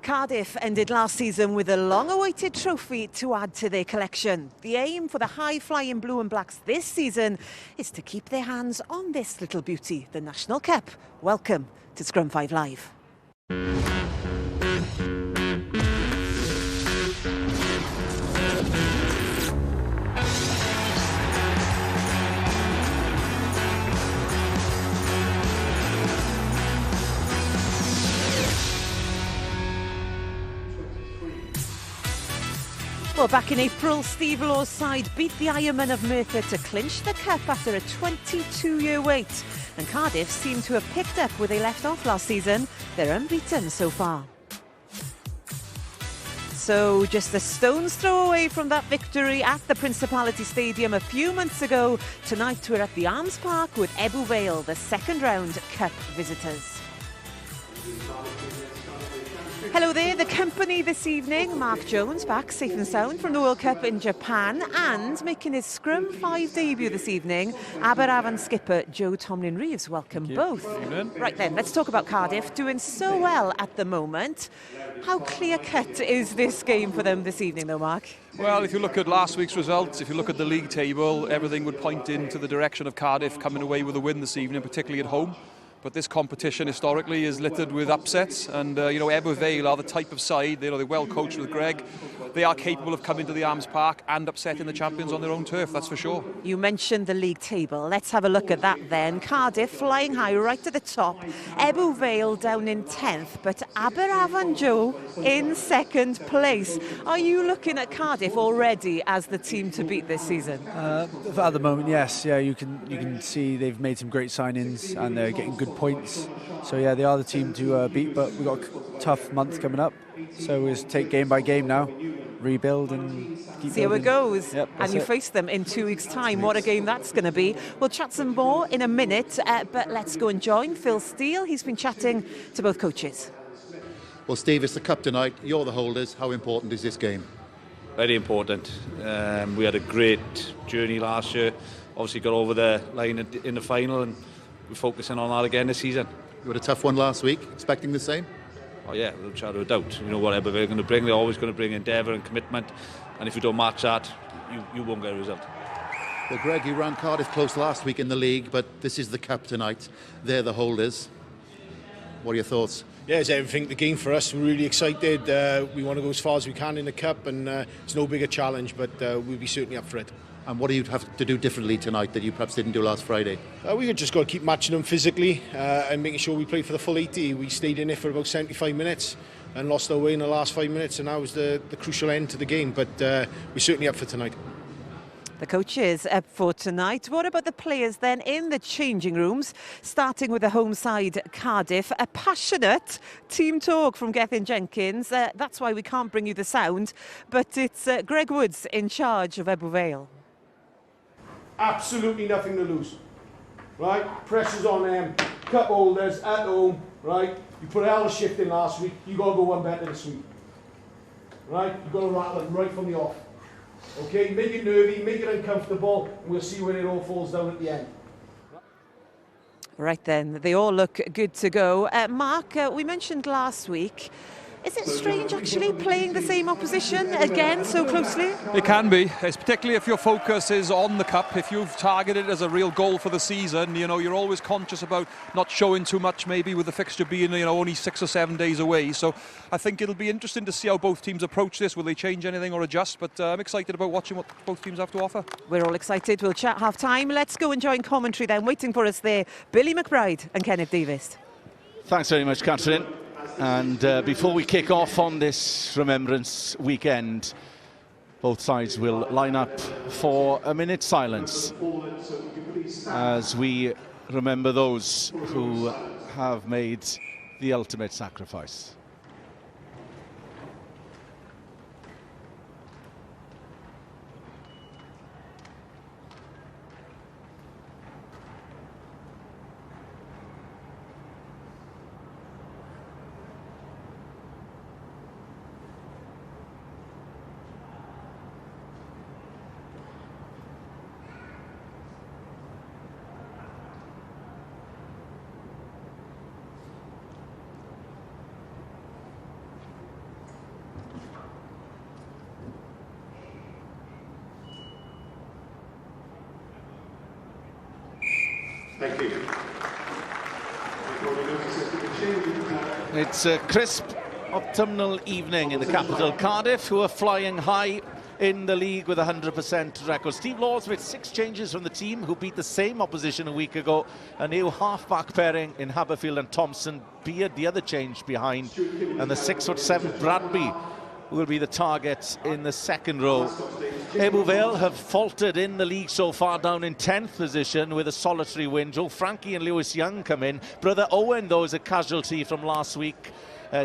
Cardiff ended last season with a long-awaited trophy to add to their collection. The aim for the high-flying Blue and Blacks this season is to keep their hands on this little beauty, the National Cup. Welcome to Scrum 5 Live. Well, back in April, Steve Law's side beat the Ironmen of Merthyr to clinch the cup after a 22-year wait. And Cardiff seem to have picked up where they left off last season. They're unbeaten so far. So just a stone's throw away from that victory at the Principality Stadium a few months ago. Tonight we're at the Arms Park with Ebbw Vale, the second round cup visitors. Hello there, the company this evening. Mark Jones back safe and sound from the World Cup in Japan, and making his Scrum 5 debut this evening, Aberafan skipper Joe Tomlin-Reeves. Welcome both. Right then, let's talk about Cardiff, doing so well at the moment. How clear-cut is this game for them this evening though, Mark? Well, if you look at last week's results, if you look at the league table, everything would point into the direction of Cardiff coming away with a win this evening, particularly at home. But this competition historically is littered with upsets, and Ebbw Vale are the type of side, they're well coached with Greg. They are capable of coming to the Arms Park and upsetting the champions on their own turf, that's for sure. You mentioned the league table. Let's have a look at that then. Cardiff flying high right to the top. Ebbw Vale down in 10th, but Aberafan, Joe, in second place. Are you looking at Cardiff already as the team to beat this season? At the moment, yes. Yeah, you can see they've made some great signings and they're getting good points. So yeah, they are the team to beat, but we've got a tough month coming up. So we'll take game by game now, rebuild and keep see how it goes. Yep, and you face them in 2 weeks' time. What a game that's going to be. We'll chat some more in a minute, but let's go and join Phil Steele. He's been chatting to both coaches. Well, Steve, it's the cup tonight. You're the holders. How important is this game? Very important. We had a great journey last year. Obviously got over the line in the final, and we're focusing on that again this season. You had a tough one last week. Expecting the same? Oh yeah, without a shadow of a doubt. You know what Ebbw Vale are going to bring. They're always going to bring endeavour and commitment, and if you don't match that, you won't get a result. Well, Greg, you ran Cardiff close last week in the league, but this is the cup tonight. They're the holders. What are your thoughts? Yeah, it's everything the game for us. We're really excited. We want to go as far as we can in the cup, and it's no bigger challenge, but we'll be certainly up for it. And what do you have to do differently tonight that you perhaps didn't do last Friday? We just got to keep matching them physically and making sure we play for the full 80. We stayed in it for about 75 minutes and lost our way in the last 5 minutes, and that was the crucial end to the game. But we're certainly up for tonight. The coaches up for tonight. What about the players then in the changing rooms? Starting with the home side, Cardiff. A passionate team talk from Gethin Jenkins. That's why we can't bring you the sound. But it's Greg Woods in charge of Ebbw Vale. Absolutely nothing to lose, right? Pressure's on them, cup holders at home, right? You put a hell of a shift in last week, you got to go one better this week, right? You've got to rattle them right from the off, okay? Make it nervy, make it uncomfortable, and we'll see when it all falls down at the end. Right then, they all look good to go. Mark, we mentioned last week, is it strange actually playing the same opposition again so closely? It can be, it's particularly if your focus is on the cup. If you've targeted it as a real goal for the season, you're always conscious about not showing too much, maybe with the fixture being only 6 or 7 days away. So I think it'll be interesting to see how both teams approach this. Will they change anything or adjust? But I'm excited about watching what both teams have to offer. We're all excited. We'll chat half time. Let's go and join commentary then. Waiting for us there, Billy McBride and Kenneth Davis. Thanks very much, Catherine. And before we kick off on this Remembrance weekend, both sides will line up for a minute's silence as we remember those who have made the ultimate sacrifice. Thank you. It's a crisp autumnal evening in the capital, Cardiff, who are flying high in the league with a 100% record. Steve Laws with 6 changes from the team, who beat the same opposition a week ago. A new half-back pairing in Haberfield and Thompson. Beard, the other change behind. And the 6'7" Bradby will be the target in the second row. Ebbw Vale have faltered in the league so far, down in 10th position with a solitary win. Joe Frankie and Lewis Young come in. Brother Owen, though, is a casualty from last week.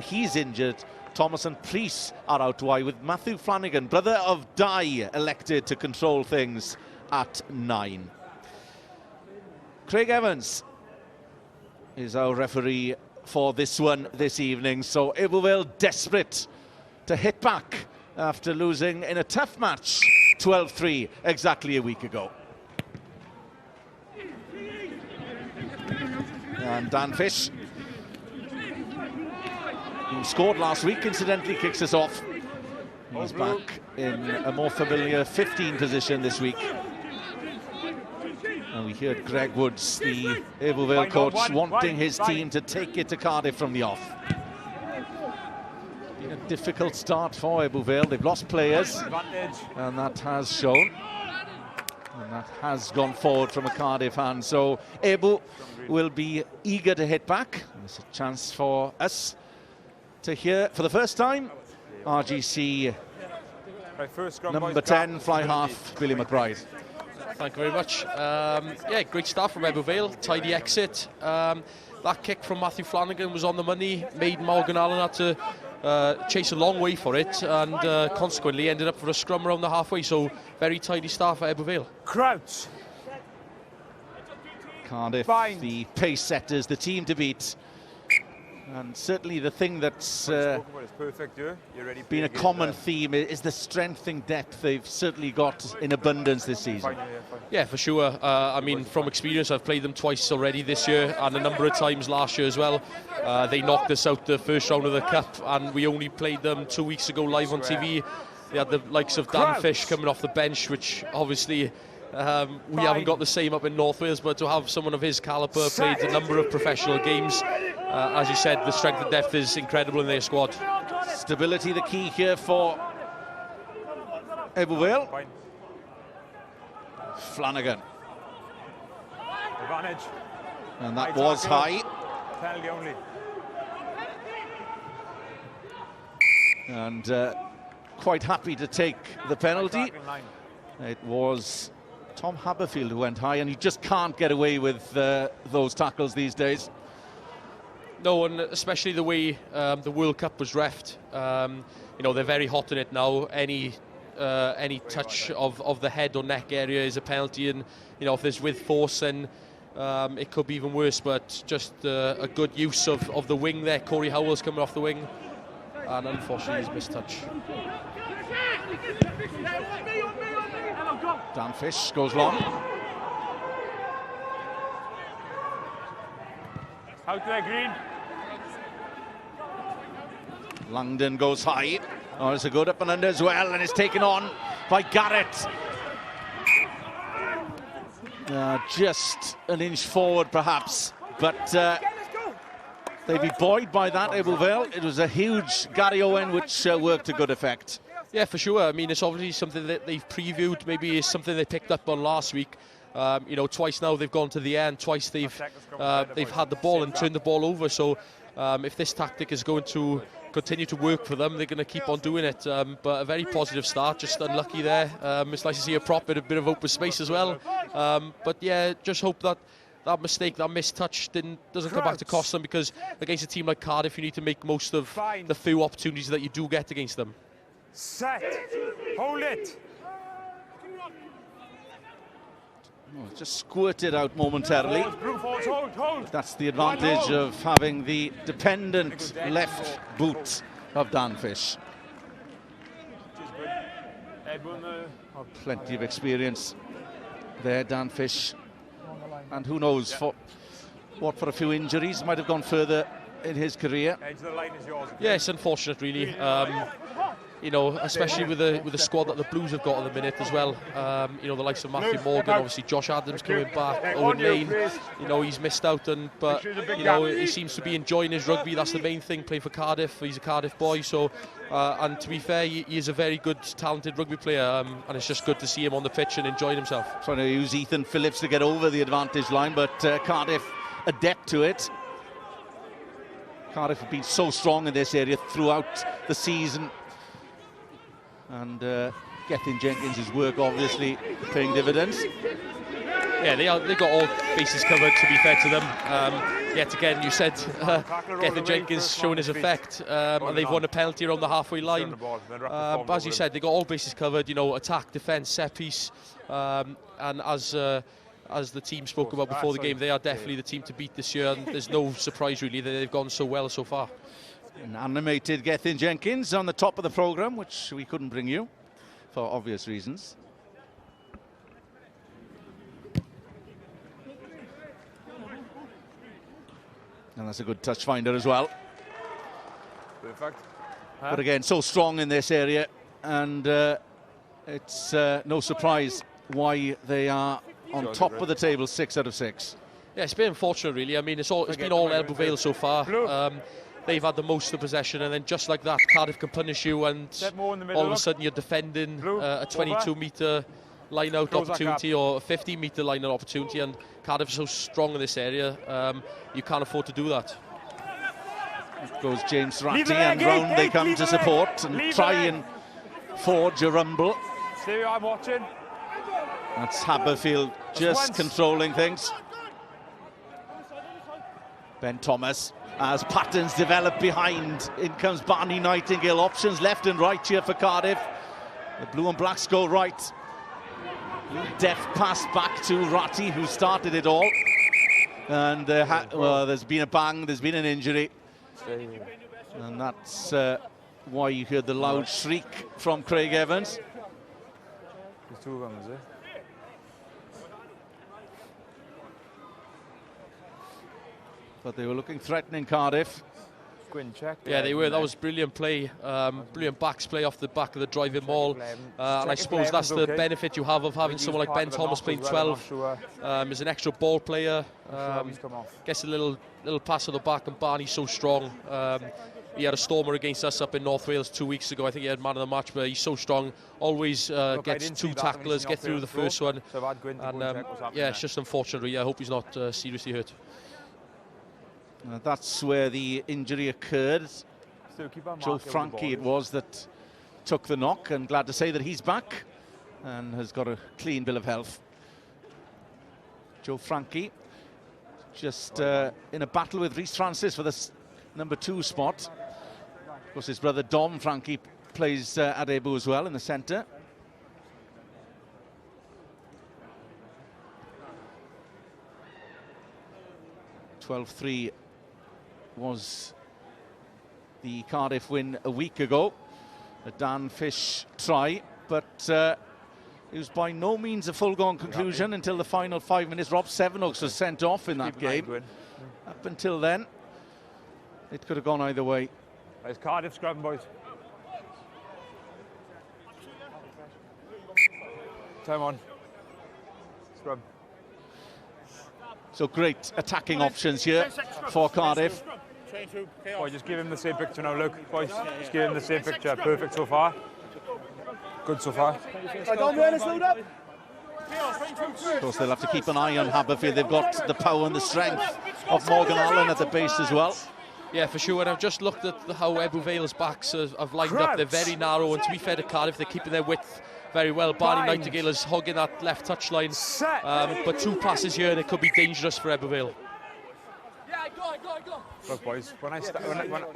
He's injured. Thomas and Priest are out wide, with Matthew Flanagan, brother of Di, elected to control things at 9. Craig Evans is our referee for this one this evening. So Ebbw Vale desperate to hit back after losing in a tough match 12-3 exactly a week ago. And Dan Fish, who scored last week, incidentally kicks us off. He's back in a more familiar 15 position this week. And we heard Greg Woods, the Ebbw Vale coach, wanting his team to take it to Cardiff from the off. Been a difficult start for Ebbw Vale. They've lost players, and that has shown. And that has gone forward from a Cardiff hand. So Ebbw will be eager to hit back. There's a chance for us to hear, for the first time, RGC number 10, fly half, Billy McBride. Thank you very much. Yeah, great start from Ebbw Vale, tidy exit. That kick from Matthew Flanagan was on the money, made Morgan Allen had to chase a long way for it, and consequently ended up for a scrum around the halfway. So very tidy start for Ebbw Vale. Crouch. Cardiff, the pace setters, the team to beat. And certainly the thing that's been a common theme is the strength and depth they've certainly got in abundance this season. Yeah, for sure. I mean, from experience, I've played them twice already this year and a number of times last year as well. They knocked us out the first round of the Cup, and we only played them 2 weeks ago live on TV. They had the likes of Dan Fish coming off the bench, which obviously we haven't got the same up in North Wales, but to have someone of his calibre, played a number of professional games, as you said, the strength and depth is incredible in their squad. Stability the key here for Ebbw Vale. Flanagan. Advantage. And that was high. Penalty only. And quite happy to take the penalty. It was Tom Haberfield who went high, and he just can't get away with those tackles these days. No, and especially the way the World Cup was reffed. You know, they're very hot in it now. Any touch of the head or neck area is a penalty, and you know, if there's with force, then it could be even worse. But just a good use of the wing there. Corey Howell's coming off the wing, and unfortunately he's missed touch. Dan Fish goes long. Out there, Green. Langdon goes high. Oh, it's a good up and under as well, and it's taken on by Garrett. Just an inch forward, perhaps, but they'd be buoyed by that, Ebbw Vale. It was a huge Gary Owen, which worked to good effect. Yeah, for sure. I mean, it's obviously something that they've previewed. Maybe it's something they picked up on last week. You know, twice now they've gone to the end. Twice they've had the ball and turned the ball over. So if this tactic is going to continue to work for them, they're going to keep on doing it. But a very positive start. Just unlucky there. It's nice to see a prop in a bit of open space as well. But yeah, just hope that that mistake, that missed touch, doesn't come back to cost them, because against a team like Cardiff, you need to make most of the few opportunities that you do get against them. Set. Hold it. Oh, just squirted out momentarily. Hold. That's the advantage of having the dependent left boot of Dan Fish. Plenty of experience there, Dan Fish. And who knows, for a few injuries, might have gone further in his career. Yeah, it's unfortunate, really. you know, especially with the squad that the Blues have got at the minute as well. You know, the likes of Matthew Morgan, obviously Josh Adams coming back, Owen Lane, you know, he's missed out on, but you know, he seems to be enjoying his rugby. That's the main thing, playing for Cardiff. He's a Cardiff boy, so and to be fair, he is a very good, talented rugby player, and it's just good to see him on the pitch and enjoying himself. Trying to use Ethan Phillips to get over the advantage line, but Cardiff adept to it. Cardiff have been so strong in this area throughout the season, and Gethin Jenkins' work obviously paying dividends. Yeah, they've got all bases covered, to be fair to them. Yet again, you said Gethin Jenkins showing his effect, and they've won a penalty around the halfway line. But as you said, they've got all bases covered, you know, attack, defence, set piece, and as the team spoke about before the game, they are definitely the team to beat this year, and there's no surprise really that they've gone so well so far. An animated Gethin Jenkins on the top of the programme, which we couldn't bring you for obvious reasons. And that's a good touch finder as well. Perfect. But again, so strong in this area, and it's no surprise why they are on top of the table, 6 out of 6. Yeah, it's been unfortunate really. I mean, it's been all Ebbw Vale so far. They've had the most of the possession, and then just like that, Cardiff can punish you, and all of a sudden you're defending a 22-metre line-out opportunity or a 50-metre line-out opportunity, and Cardiff is so strong in this area, you can't afford to do that. Goes James Ratty, and round they come to support and try and forge a rumble. See, I'm watching. That's Haberfield just controlling things. Ben Thomas, as patterns develop behind, in comes Barney Nightingale. Options left and right here for Cardiff. The blue and blacks go right. Deft pass back to Ratty, who started it all. And well, there's been a bang, there's been an injury. And that's why you heard the loud shriek from Craig Evans. There's 2 of them, is it? But they were looking threatening, Cardiff. Check. Yeah, they were. That was brilliant play, brilliant backs play off the back of the driving maul. And I suppose that's the benefit you have of having someone like Ben Thomas playing 12. As an extra ball player, gets a little pass at the back, and Barney's so strong. He had a stormer against us up in North Wales 2 weeks ago. I think he had man of the match, but he's so strong. Always gets 2 tacklers, get through the first one. And yeah, it's just unfortunate. Really. I hope he's not seriously hurt. That's where the injury occurred. Joe Frankie it was that took the knock, and glad to say that he's back and has got a clean bill of health. Joe Frankie just in a battle with Rhys Francis for this number 2 spot. Of course, his brother Dom Frankie plays at Ebbw as well in the centre. (12-3) was the Cardiff win a week ago. A Dan Fish try, but it was by no means a full-gone conclusion until the final 5 minutes. Rob Sevenoaks was sent off in that game. Up until then, it could have gone either way. There's Cardiff scrubbing, boys. Time on. Scrub. So great attacking options here for Cardiff. Boy, just give him the same picture now, Luke. Boys, just give him the same picture. Perfect so far. Good so far. Of course, they'll have to keep an eye on Haberfield. They've got the power and the strength of Morgan Allen at the base as well. Yeah, for sure. And I've just looked at how Ebbw Vale's backs have lined up. They're very narrow, and to be fair to Cardiff, they're keeping their width very well. Barney Nightingale is hogging that left touchline. But 2 passes here, and it could be dangerous for Ebbw Vale. Look, boys, when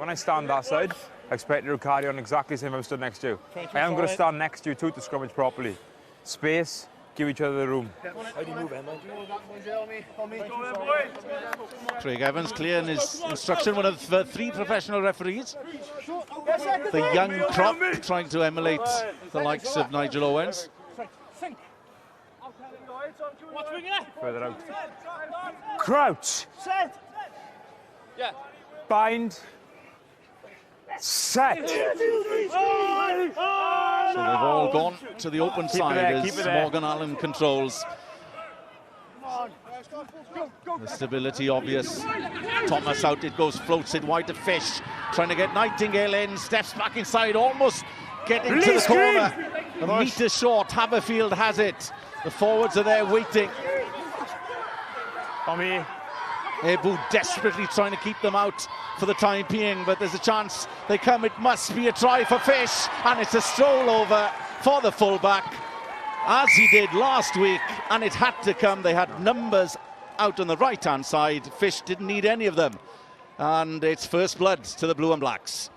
I stand that side, I expect you to carry on exactly the same I'm stood next to you. I am going to stand next to you too to scrummage properly. Space, give each other the room. How do you move, Emma? Craig Evans clear in his instruction, one of 3 professional referees. The young crop trying to emulate the likes of Nigel Owens. Further out. Crouch. Yeah. Bind. Set. So they've all gone to the open side as Morgan Allen controls. The stability obvious. Thomas out it goes, floats it wide to Fish. Trying to get Nightingale in, steps back inside, almost getting to the corner. A metre short, Haberfield has it. The forwards are there waiting. Ebbw desperately trying to keep them out for the time being, but there's a chance they come. It must be a try for Fish, and it's a stroll over for the fullback, as he did last week, and it had to come. They had numbers out on the right-hand side. Fish didn't need any of them, and it's first blood to the Blue and Blacks.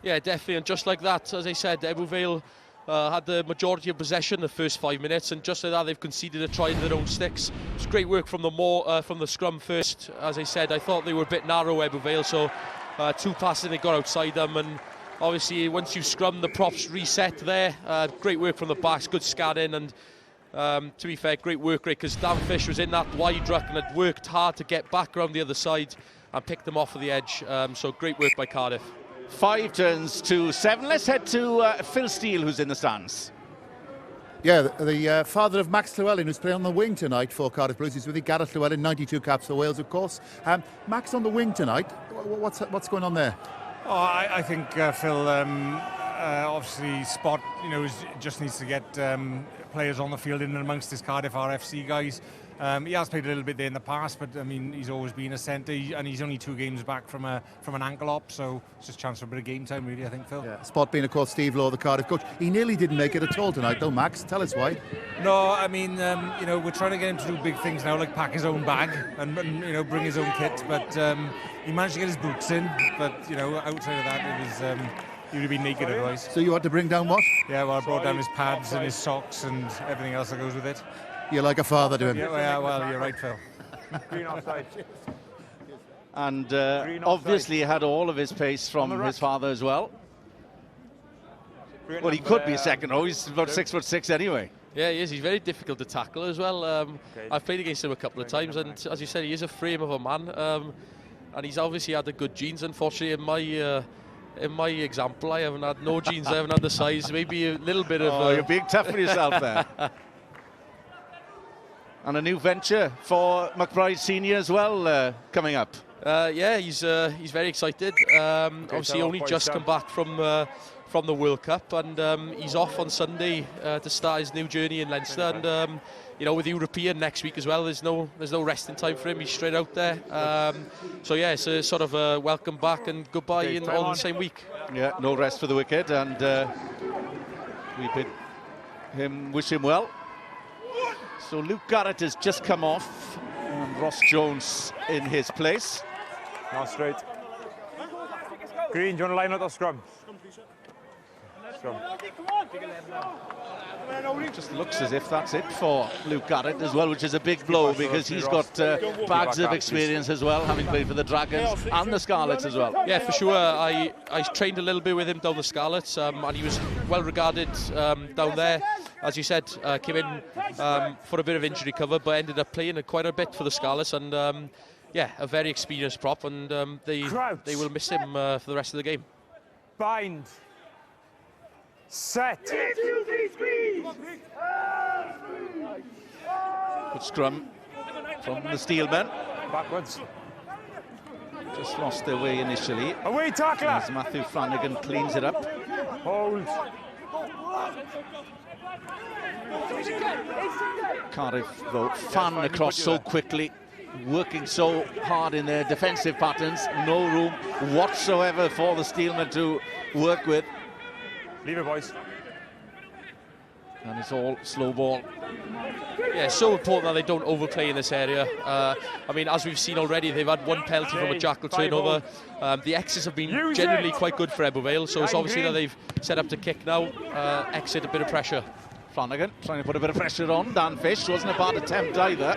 Yeah, definitely, and just like that, as I said, Ebbw Vale had the majority of possession the first 5 minutes, and just like that, they've conceded a try in their own sticks. It's great work from the scrum first. As I said, I thought they were a bit narrow, Ebbw Vale, so 2 passes they got outside them, and obviously once you scrum, the props reset there. Great work from the backs, good scanning, and to be fair, great work rate, because Dan Fish was in that wide ruck and had worked hard to get back around the other side and pick them off of the edge. So great work by Cardiff. 5 turns to 7. Let's head to Phil Steele, who's in the stands. Yeah, the father of Max Llewellyn, who's playing on the wing tonight for Cardiff Blues. He's with Gareth Llewellyn, 92 caps for Wales, of course. Max on the wing tonight. What's going on there? Oh, I think Phil, obviously, Spot, just needs to get players on the field in and amongst his Cardiff RFC guys. He has played a little bit there in the past, but I mean, he's always been a centre, and he's only 2 games back from an ankle op, so it's just a chance for a bit of game time, really, I think, Phil. Yeah. Spot being, of course, Steve Law, the Cardiff coach. He nearly didn't make it at all tonight, though, Max. Tell us why. No, I mean, we're trying to get him to do big things now, like pack his own bag and bring his own kit, but he managed to get his boots in, but, outside of that, it was... he would have been naked otherwise. So you had to bring down what? Yeah, well, I brought down his pads and his socks and everything else that goes with it. You're like a father to him. Yeah, well, you're right, Phil. Green offside. And obviously he had all of his pace from his father as well. Well, he could be a second row. He's about 6'6" anyway. Yeah, he is. He's very difficult to tackle as well. I've played against him a couple of times, and as you said, he is a frame of a man. And he's obviously had the good genes. Unfortunately, in my example, I haven't had no genes. I haven't had the size. Maybe a little bit of... Oh, you're being tough for yourself there. And a new venture for McBride Senior as well coming up. Yeah, he's very excited. Obviously, only just come back from the World Cup, and he's off on Sunday to start his new journey in Leinster. And with European next week as well, there's no resting time for him. He's straight out there. So yeah, it's a sort of a welcome back and goodbye in all in the same week. Yeah, no rest for the wicked, and we bid him wish him well. So Luke Garrett has just come off, and Ross Jones in his place. Not straight. Green, do you want to line up the scrum? Scrum. It just looks as if that's it for Luke Garrett as well, which is a big blow, because he's got bags of experience as well, having played for the Dragons and the Scarlets as well. Yeah, for sure. I trained a little bit with him down the Scarlets, and he was well regarded down there. As you said, came in for a bit of injury cover, but ended up playing quite a bit for the Scarlets, and yeah, a very experienced prop, and they will miss him for the rest of the game. Bind. Set. Good scrum from the Steelmen. Backwards. Just lost their way initially. Away tackler. As Matthew Flanagan cleans it up. Hold. Cardiff, though, fan across so quickly, working so hard in their defensive patterns. No room whatsoever for the Steelmen to work with. Leave it, boys. And it's all slow ball. Yeah, it's so important that they don't overplay in this area. I mean, as we've seen already, they've had 1 penalty from a jackal turnover. The X's have been generally quite good for Ebbw Vale, so it's obviously that they've set up to kick now. Exit a bit of pressure. Flanagan trying to put a bit of pressure on. Dan Fish wasn't a bad attempt either.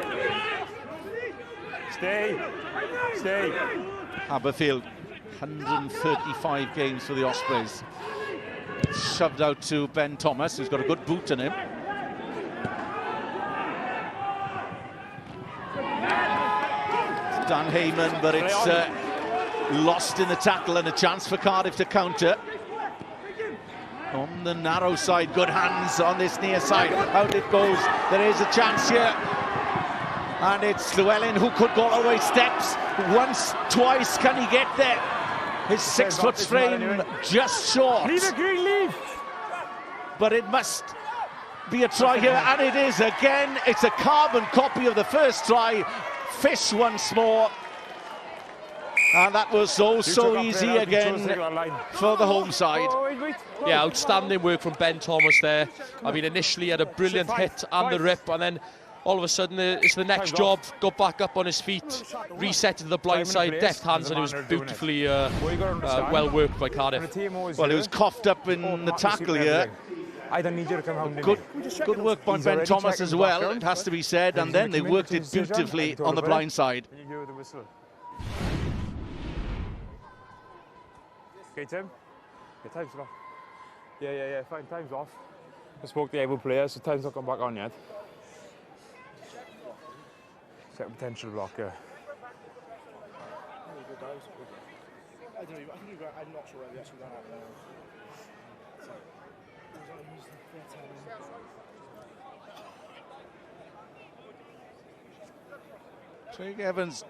Stay. Haberfield, 135 games for the Ospreys. Shoved out to Ben Thomas, who's got a good boot in him. Dan Heyman, but it's lost in the tackle, and a chance for Cardiff to counter. On the narrow side, good hands on this near side. Out it goes. There is a chance here. And it's Llewellyn who could go all the way. Steps once, twice. Can he get there? His 6-foot frame just short. Leave it, Green, leave! But it must be a try here, and it is again. It's a carbon copy of the first try. Fish once more. And that was so easy again for the home side. Yeah, outstanding work from Ben Thomas there. I mean, initially he had a brilliant hit and the rip, and then all of a sudden it's the next job. Got back up on his feet, reset to the blind side, deft hands, and it was beautifully well worked by Cardiff. Well, it was coughed up in the tackle here. I don't need you to come home. Good work by Ben Thomas as well, it has to be said, and then they worked it beautifully on the blind side. Okay, Tim? Yeah, time's off. Yeah, fine, time's off. I spoke to the Ebbw players, so time's not come back on yet. Second potential block, yeah. I don't know, I'm not sure where we actually ran out there. Craig Evans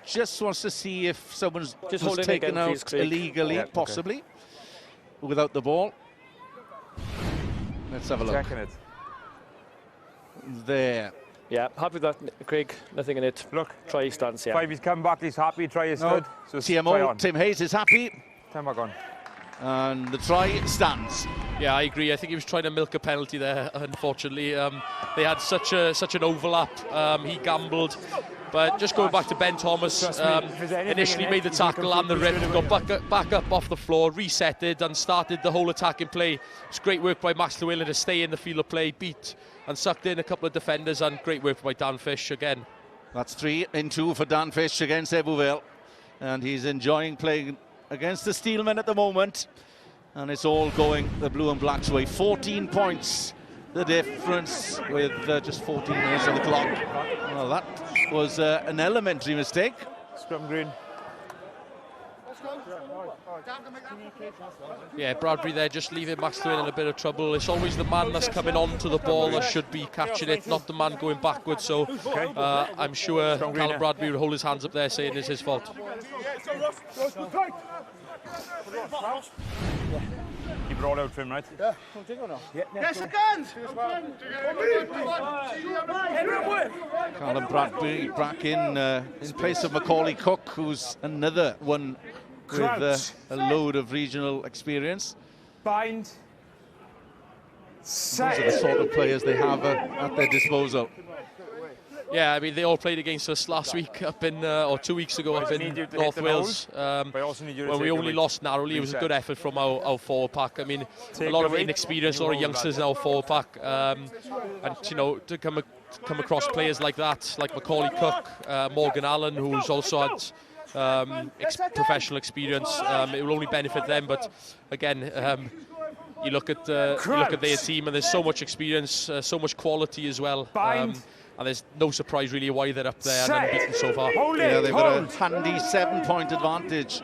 just wants to see if someone's just was taken again, out illegally, possibly, without the ball. Let's have a look. Checking it. There. Yeah, happy with that, Craig. Nothing in it. Look. Try his stance, yeah. Five, he's come back, he's happy, try is good. So TMO, Tim Hayes is happy. Time back on. And the try stands. Yeah, I agree. I think he was trying to milk a penalty there, unfortunately. They had such an overlap. He gambled. But just going back to Ben Thomas, initially made the tackle and the rip, got back up off the floor, resetted and started the whole attacking play. It's great work by Max Llewellyn to stay in the field of play, beat and sucked in a couple of defenders, and great work by Dan Fish again. That's 3-2 for Dan Fish against Ebbw Vale. And he's enjoying playing against the Steelmen at the moment. And it's all going the blue and black's way. 14 points, the difference, with just 14 minutes on the clock. Well, that was an elementary mistake. Scrum green. Yeah, Bradbury there just leaving Max Llewellyn in a bit of trouble. It's always the man that's coming on to the ball that should be catching it, not the man going backwards. So I'm sure Callum Bradbury will hold his hands up there saying it's his fault. Keep it all out for him, right? Yeah. Yes, again! Callum Bradbury back in place of Macaulay Cook, who's another one with a load of regional experience. Bind. These are the sort of players they have at their disposal. Yeah, I mean, they all played against us last week up in, or 2 weeks ago up in North Wales. Well, we only lost narrowly. It was a good effort from our forward pack. I mean, a lot of inexperience, a lot of youngsters in our forward pack. And, you know, to come across players like that, like Macaulay Cook, Morgan Allen, who's also had professional experience, it will only benefit them. But again, you look at their team, and there's so much experience, so much quality as well. And there's no surprise really why they're up there and unbeaten so far. Yeah, they've got a handy 7-point advantage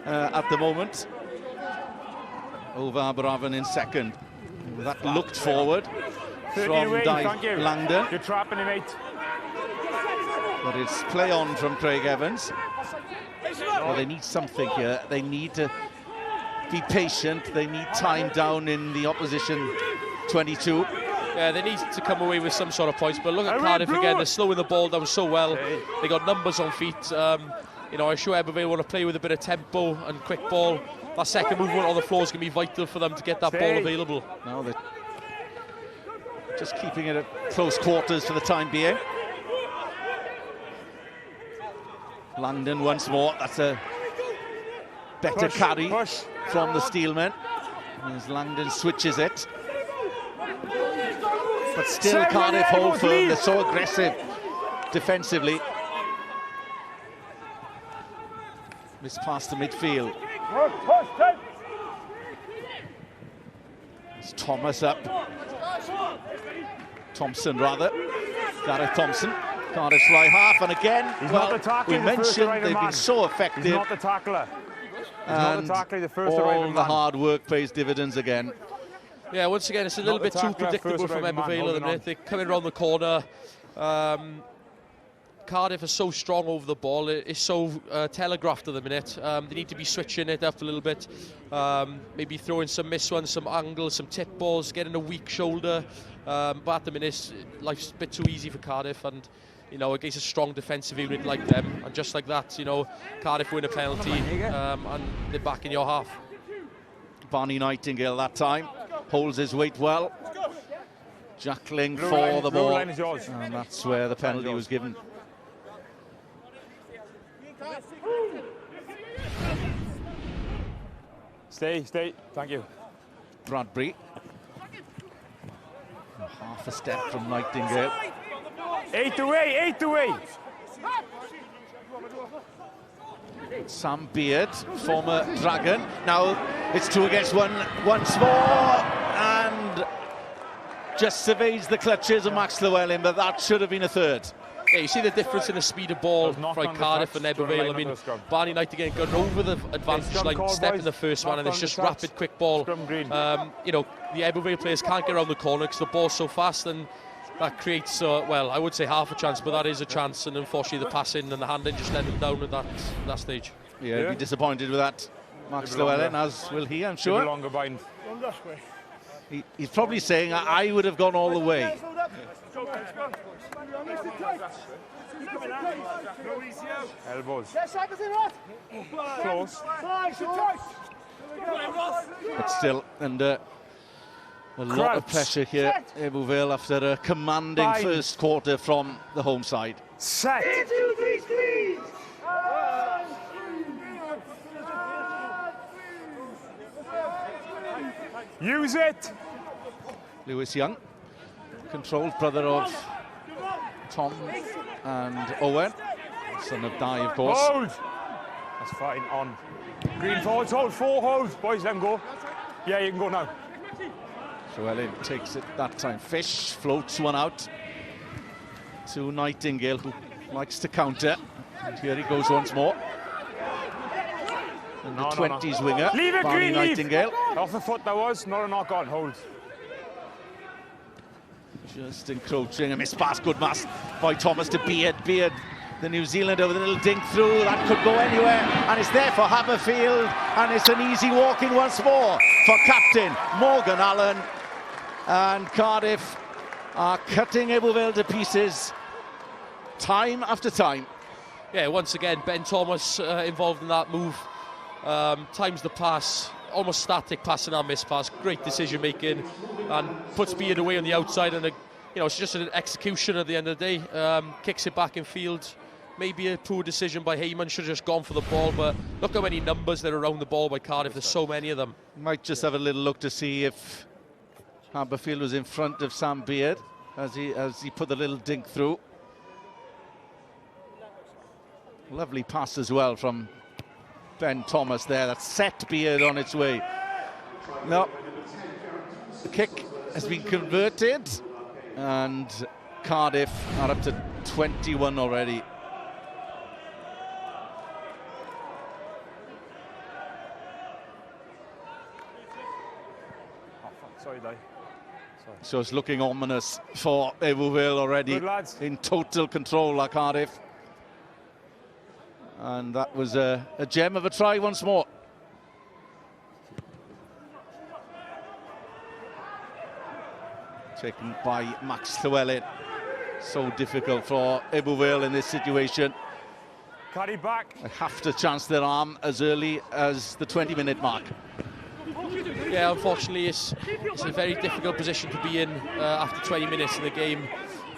at the moment over Aberavon in second. That looked forward from Dave Langdon. You're trapping him, mate. But it's play on from Craig Evans. Well, they need something here. They need to be patient. They need time down in the opposition 22. Yeah, they need to come away with some sort of points. But look at Cardiff again. They're slowing the ball down so well. They got numbers on feet. You know, I'm sure Ebbw Vale want to play with a bit of tempo and quick ball. That second movement on the floor is going to be vital for them to get that ball available. Now they're just keeping it at close quarters for the time being. Langdon once more. That's a better carry from the Steelmen as Langdon switches it. But still Cardiff hold firm. They're so aggressive defensively. Miss past the midfield. It's Thomas up. Thompson rather. Gareth Thompson. Cardiff fly half, and again, He's well, not the tackler, we the first mentioned right they've man. been so effective. He's not the tackler. He's not the tackler, the first all right the hard work pays dividends again. Yeah, once again, it's a little bit too predictable from Ebbw Vale at the minute. They're coming around the corner. Cardiff are so strong over the ball. It's so telegraphed at the minute. They need to be switching it up a little bit. Maybe throwing some miss ones, some angles, some tip balls, getting a weak shoulder. But at the minute, life's a bit too easy for Cardiff. And, you know, against a strong defensive unit like them, and just like that, you know, Cardiff win a penalty and they're back in your half. Barney Nightingale that time holds his weight well. Jackling for the ball. And that's where the penalty was given. Stay. Thank you. Bradbury. Half a step from Nightingale. 8 away. Sam Beard, former Dragon. Now it's 2 against 1 once more, and just surveys the clutches of Max Llewellyn, but that should have been a third. Yeah, you see the difference in the speed of ball from Cardiff and Ebbw Vale. I mean, Barney Nightingale going over the advantage line, stepping the first one, and it's just rapid, quick ball. You know, the Ebbw Vale players can't get around the corner because the ball's so fast, and that creates, well, I would say half a chance, but that is a chance, and unfortunately the passing and the handing just let them down at that stage. Yeah, he'll be disappointed with that, Max Llewellyn, as will he, I'm sure. He's probably saying, I would have gone all the way. Elbows. Close. But still, under a lot of pressure here, Ebbw Vale, after a commanding first quarter from the home side. Set. Use it. Lewis Young, controlled brother of Tom and Owen, son of Di, of course. Hold. That's fine. On. Green forwards, hold. 4 holds. Boys, let them go. Yeah, you can go now. Llewellyn takes it that time. Fish floats one out to Nightingale, who likes to counter. And here he goes once more. And the 20s winger, Leave it, Barney Green, Nightingale. leave. Off the foot that was, not a knock on, hold. Just encroaching, a miss pass, good pass by Thomas to Beard. Beard, the New Zealander with a little dink through, that could go anywhere, and it's there for Haberfield, and it's an easy walk-in once more for captain Morgan Allen. And Cardiff are cutting Ebbw Vale to pieces time after time. Yeah, once again, Ben Thomas involved in that move. Times the pass, almost static passing and miss pass, great decision making, and puts Beard away on the outside, and you know, it's just an execution at the end of the day. Kicks it back in field. Maybe a poor decision by Heyman, should have just gone for the ball, but look how many numbers there are around the ball by Cardiff, there's so many of them. Might just have a little look to see if Haberfield was in front of Sam Beard as he put the little dink through. Lovely pass as well from Ben Thomas there, that set Beard on its way. No, the kick has been converted, and Cardiff are up to 21 already. Sorry, Di. So it's looking ominous for Ebbw Vale already. In total control at Cardiff. And that was a gem of a try once more. Taken by Max Llewellyn. So difficult for Ebbw Vale in this situation. Carry back. They have to chance their arm as early as the 20-minute mark. Yeah, unfortunately, it's a very difficult position to be in after 20 minutes in the game.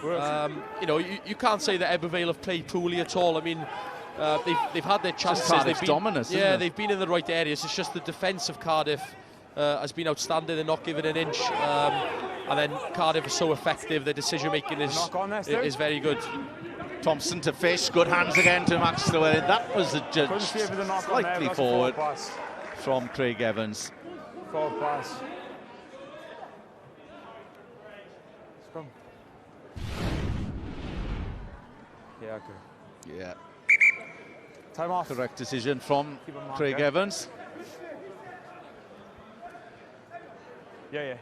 You know, you can't say that Ebbw Vale have played poorly at all. I mean, they've had their chances. They've been dominant, yeah, they've been in the right areas. It's just the defence of Cardiff has been outstanding. They're not giving an inch. And then Cardiff is so effective. Their decision making is very good. Thompson to Fish, good hands again to Max Llewellyn. That was a judge slightly forward from Craig Evans. Forward pass. Yeah, okay. Yeah. Time off. Correct decision from Craig Evans. Yeah.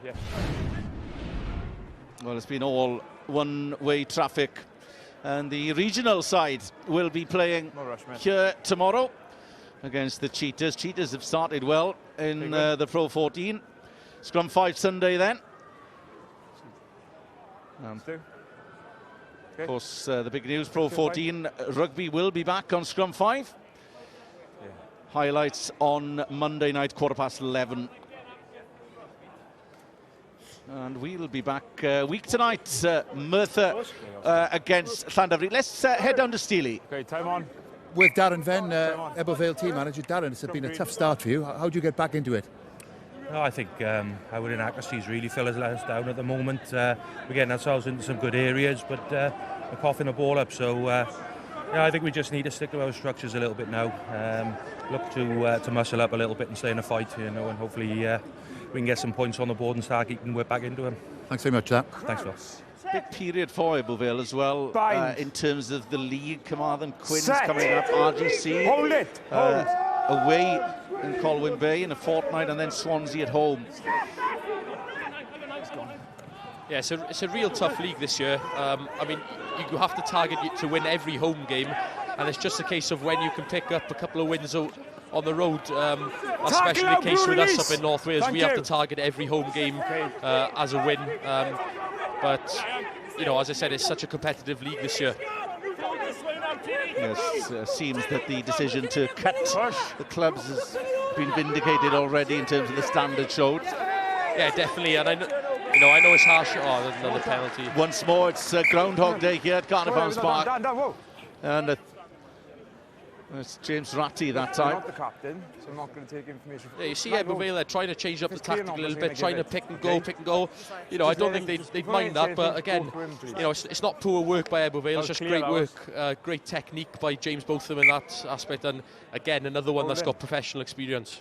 Well, it's been all one-way traffic. And the regional side will be playing here tomorrow against the Cheetahs. Cheetahs have started well in the Pro 14. Scrum 5 Sunday then. Of course, the big news, Pro 14 rugby will be back on Scrum 5. Highlights on Monday night, 11:15. And we'll be back week tonight, Merthyr against Llandovery. Let's head down to Steely. Okay, time on. With Darren Venn, Ebbw Vale team manager. Darren, it's been a tough start for you. How do you get back into it? No, I think our inaccuracies really let us down at the moment. We're getting ourselves into some good areas, but we're coughing the ball up. So yeah, I think we just need to stick to our structures a little bit now. Look to muscle up a little bit and stay in a fight, you know, and hopefully we can get some points on the board and start getting back into them. Thanks very much, Zach. Thanks, Phil. Big period for Ebbw Vale as well in terms of the league. Carmarthen Quins coming up, RGC. Hold it! Away in Colwyn Bay in a fortnight, and then Swansea at home. Yeah, it's a real tough league this year. I mean, you have to target to win every home game, and it's just a case of when you can pick up a couple of wins on the road, especially the case with us up in North Wales. We have to target every home game as a win. But, you know, as I said, it's such a competitive league this year. Yes, seems that the decision to cut the clubs has been vindicated already in terms of the standard showed. Yeah, definitely. And I know it's harsh. Oh, there's another penalty. Once more, it's Groundhog Day here at Cardiff Arms Park. And it's James Ratty that time. I'm not the captain, so I'm not going to take information. Yeah, you see Ebbw Vale, they're trying to change up the tactic a little bit, trying to pick and go. You know, I don't think they'd mind that, but again, you know, it's not poor work by Ebbw Vale, it's just great work, great technique by James Botham in that aspect, and again, another one that's got professional experience.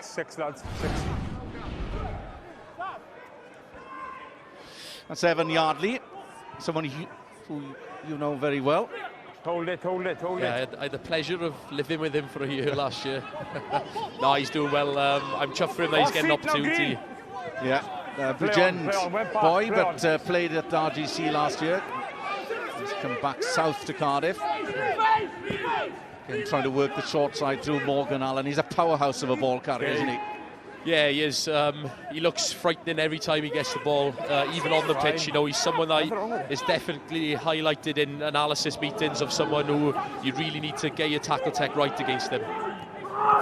Six, lads. That's Evan Yardley, someone who you know very well. Hold it. Yeah, I had the pleasure of living with him for a year last year. No, he's doing well. I'm chuffed for him that he's getting an opportunity. Yeah, Bridgend boy, but played at RGC last year. He's come back south to Cardiff. Again, trying to work the short side through Morgan Allen. He's a powerhouse of a ball carrier, isn't he? Yeah, he is. He looks frightening every time he gets the ball, even on the pitch. You know, he's someone that is definitely highlighted in analysis meetings of someone who you really need to get your tackle tech right against him.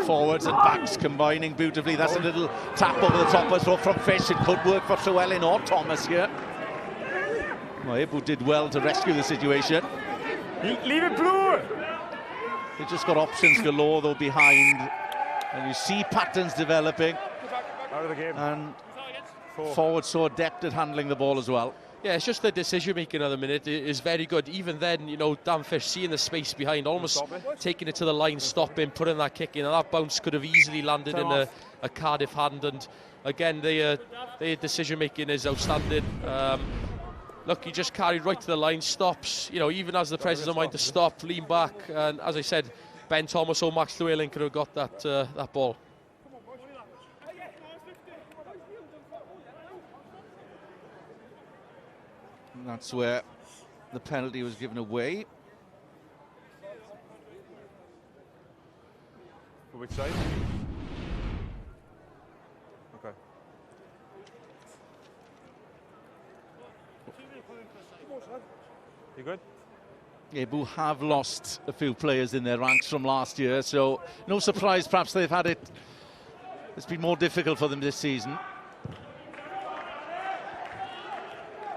Forwards and backs combining beautifully. That's a little tap over the top as well from Fish. It could work for Llewellyn or Thomas here. Well, Ebbw did well to rescue the situation. Leave it blue! They just got options galore though behind, and you see patterns developing. Out of the game. And forward so adept at handling the ball as well. Yeah, it's just the decision making at the minute is very good. Even then, you know, Dan Fish seeing the space behind, almost taking it to the line, stopping, putting that kick in, and that bounce could have easily landed in a Cardiff hand. And again, their decision making is outstanding. Look, he just carried right to the line, stops, you know, even as the presence of mind to stop, lean back, and as I said, Ben Thomas or Max Llewellyn could have got that ball. And that's where the penalty was given away. For which side? Okay. You good? Ebbw have lost a few players in their ranks from last year, so no surprise perhaps they've had it's been more difficult for them this season.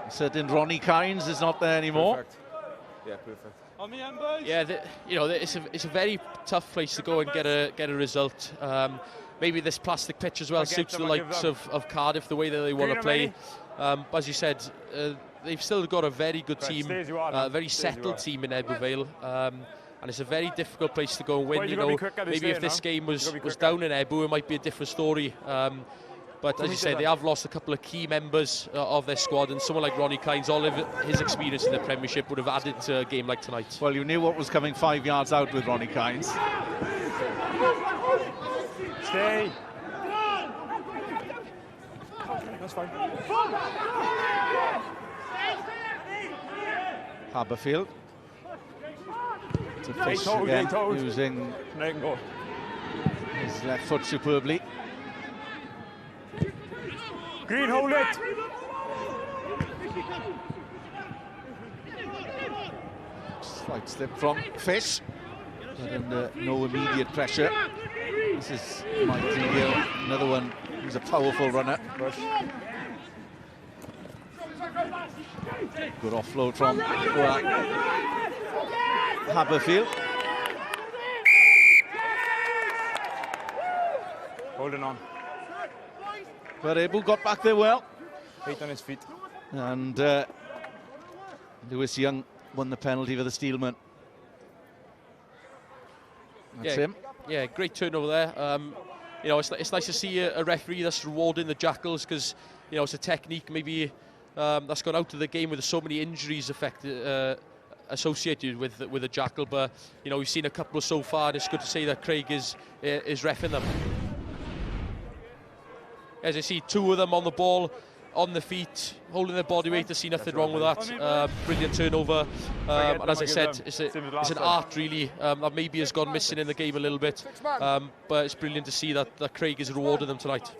Certain Ronnie Kynes is not there anymore. Perfect. Yeah, perfect. Yeah, you know, it's a very tough place to go and get a result. maybe this plastic pitch as well suits the likes of Cardiff, the way that they want to play. As you said, they've still got a very good team, a very settled team in Ebbw Vale. And it's a very difficult place to go and win. You know, maybe if this game was down in Ebbw, it might be a different story. But as you say, they have lost a couple of key members of their squad, and someone like Ronnie Kynes, all of his experience in the Premiership would have added to a game like tonight. Well, you knew what was coming 5 yards out with Ronnie Kynes. Stay. That's fine. Haberfield. To fish again, using his left foot superbly. Green, hold it. Slight slip from Fish, but under no immediate pressure. This is Michael Gill, another one who's a powerful runner. Good offload from Haberfield. Holding on. But Ebbw got back there well. Feet on his feet. And Lewis Young won the penalty for the Steelman. That's him. Yeah, great turnover there. You know, it's nice to see a referee that's rewarding the Jackals, because, you know, it's a technique maybe that's gone out of the game with so many injuries associated with the Jackal. But, you know, we've seen a couple so far, and it's good to see that Craig is reffing them. As I see, two of them on the ball, on the feet, holding their body weight. I see nothing wrong with that. Brilliant turnover. And as I said, it's an art, really, that maybe has gone missing in the game a little bit. But it's brilliant to see that Craig is rewarding them tonight.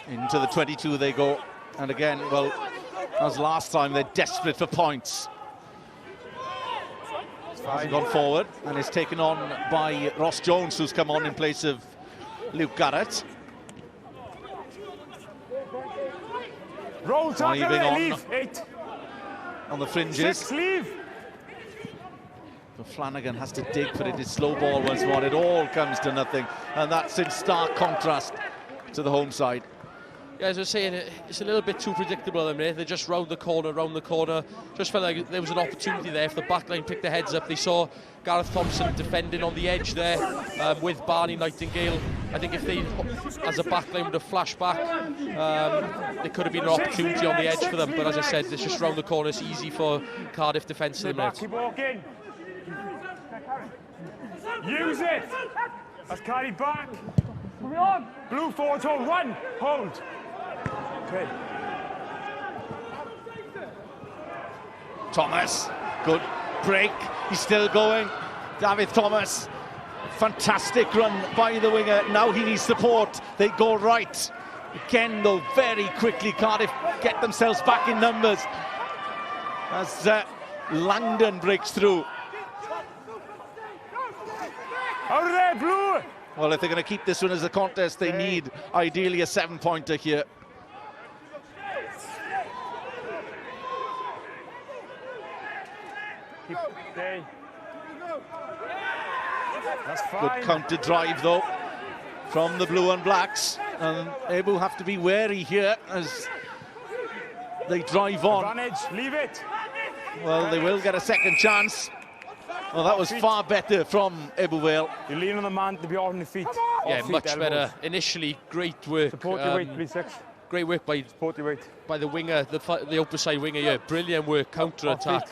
Into the 22 they go. And again, well, as last time, they're desperate for points. Has gone forward and is taken on by Ross Jones, who's come on in place of Luke Garrett. Roll tackle, leave. 8. On the fringes. 6, leave. But Flanagan has to dig for it. His slow ball once more. It all comes to nothing. And that's in stark contrast to the home side. Yeah, as I was saying, it's a little bit too predictable at the minute. They're just round the corner. Just felt like there was an opportunity there. If the backline picked their heads up, they saw Gareth Thompson defending on the edge there with Barney Nightingale. I think if they, as a backline, would have flashed back, there could have been an opportunity on the edge for them. But as I said, it's just round the corner. It's easy for Cardiff defence at the minute. Keep walking. Use it. That's carried back. Move on. Blue forward, hold. 1. Hold. Okay. Thomas, good break. He's still going. David Thomas, fantastic run by the winger. Now he needs support. They go right. Again, though, very quickly, Cardiff get themselves back in numbers as Langdon breaks through. Out of there, Blue! Well, if they're going to keep this one as a contest, they need ideally a 7-pointer here. That's fine. Good counter drive, though, from the blue and blacks. And Ebbw have to be wary here as they drive on. Advantage, leave it. Well, they will get a second chance. Well, that was far better from Ebbw Vale. You lean on the man to be on the feet. Yeah, much better. Initially, great work. Support your weight, please, 6. Great work by the winger, the upper side winger. Yeah, brilliant work, counter-attack.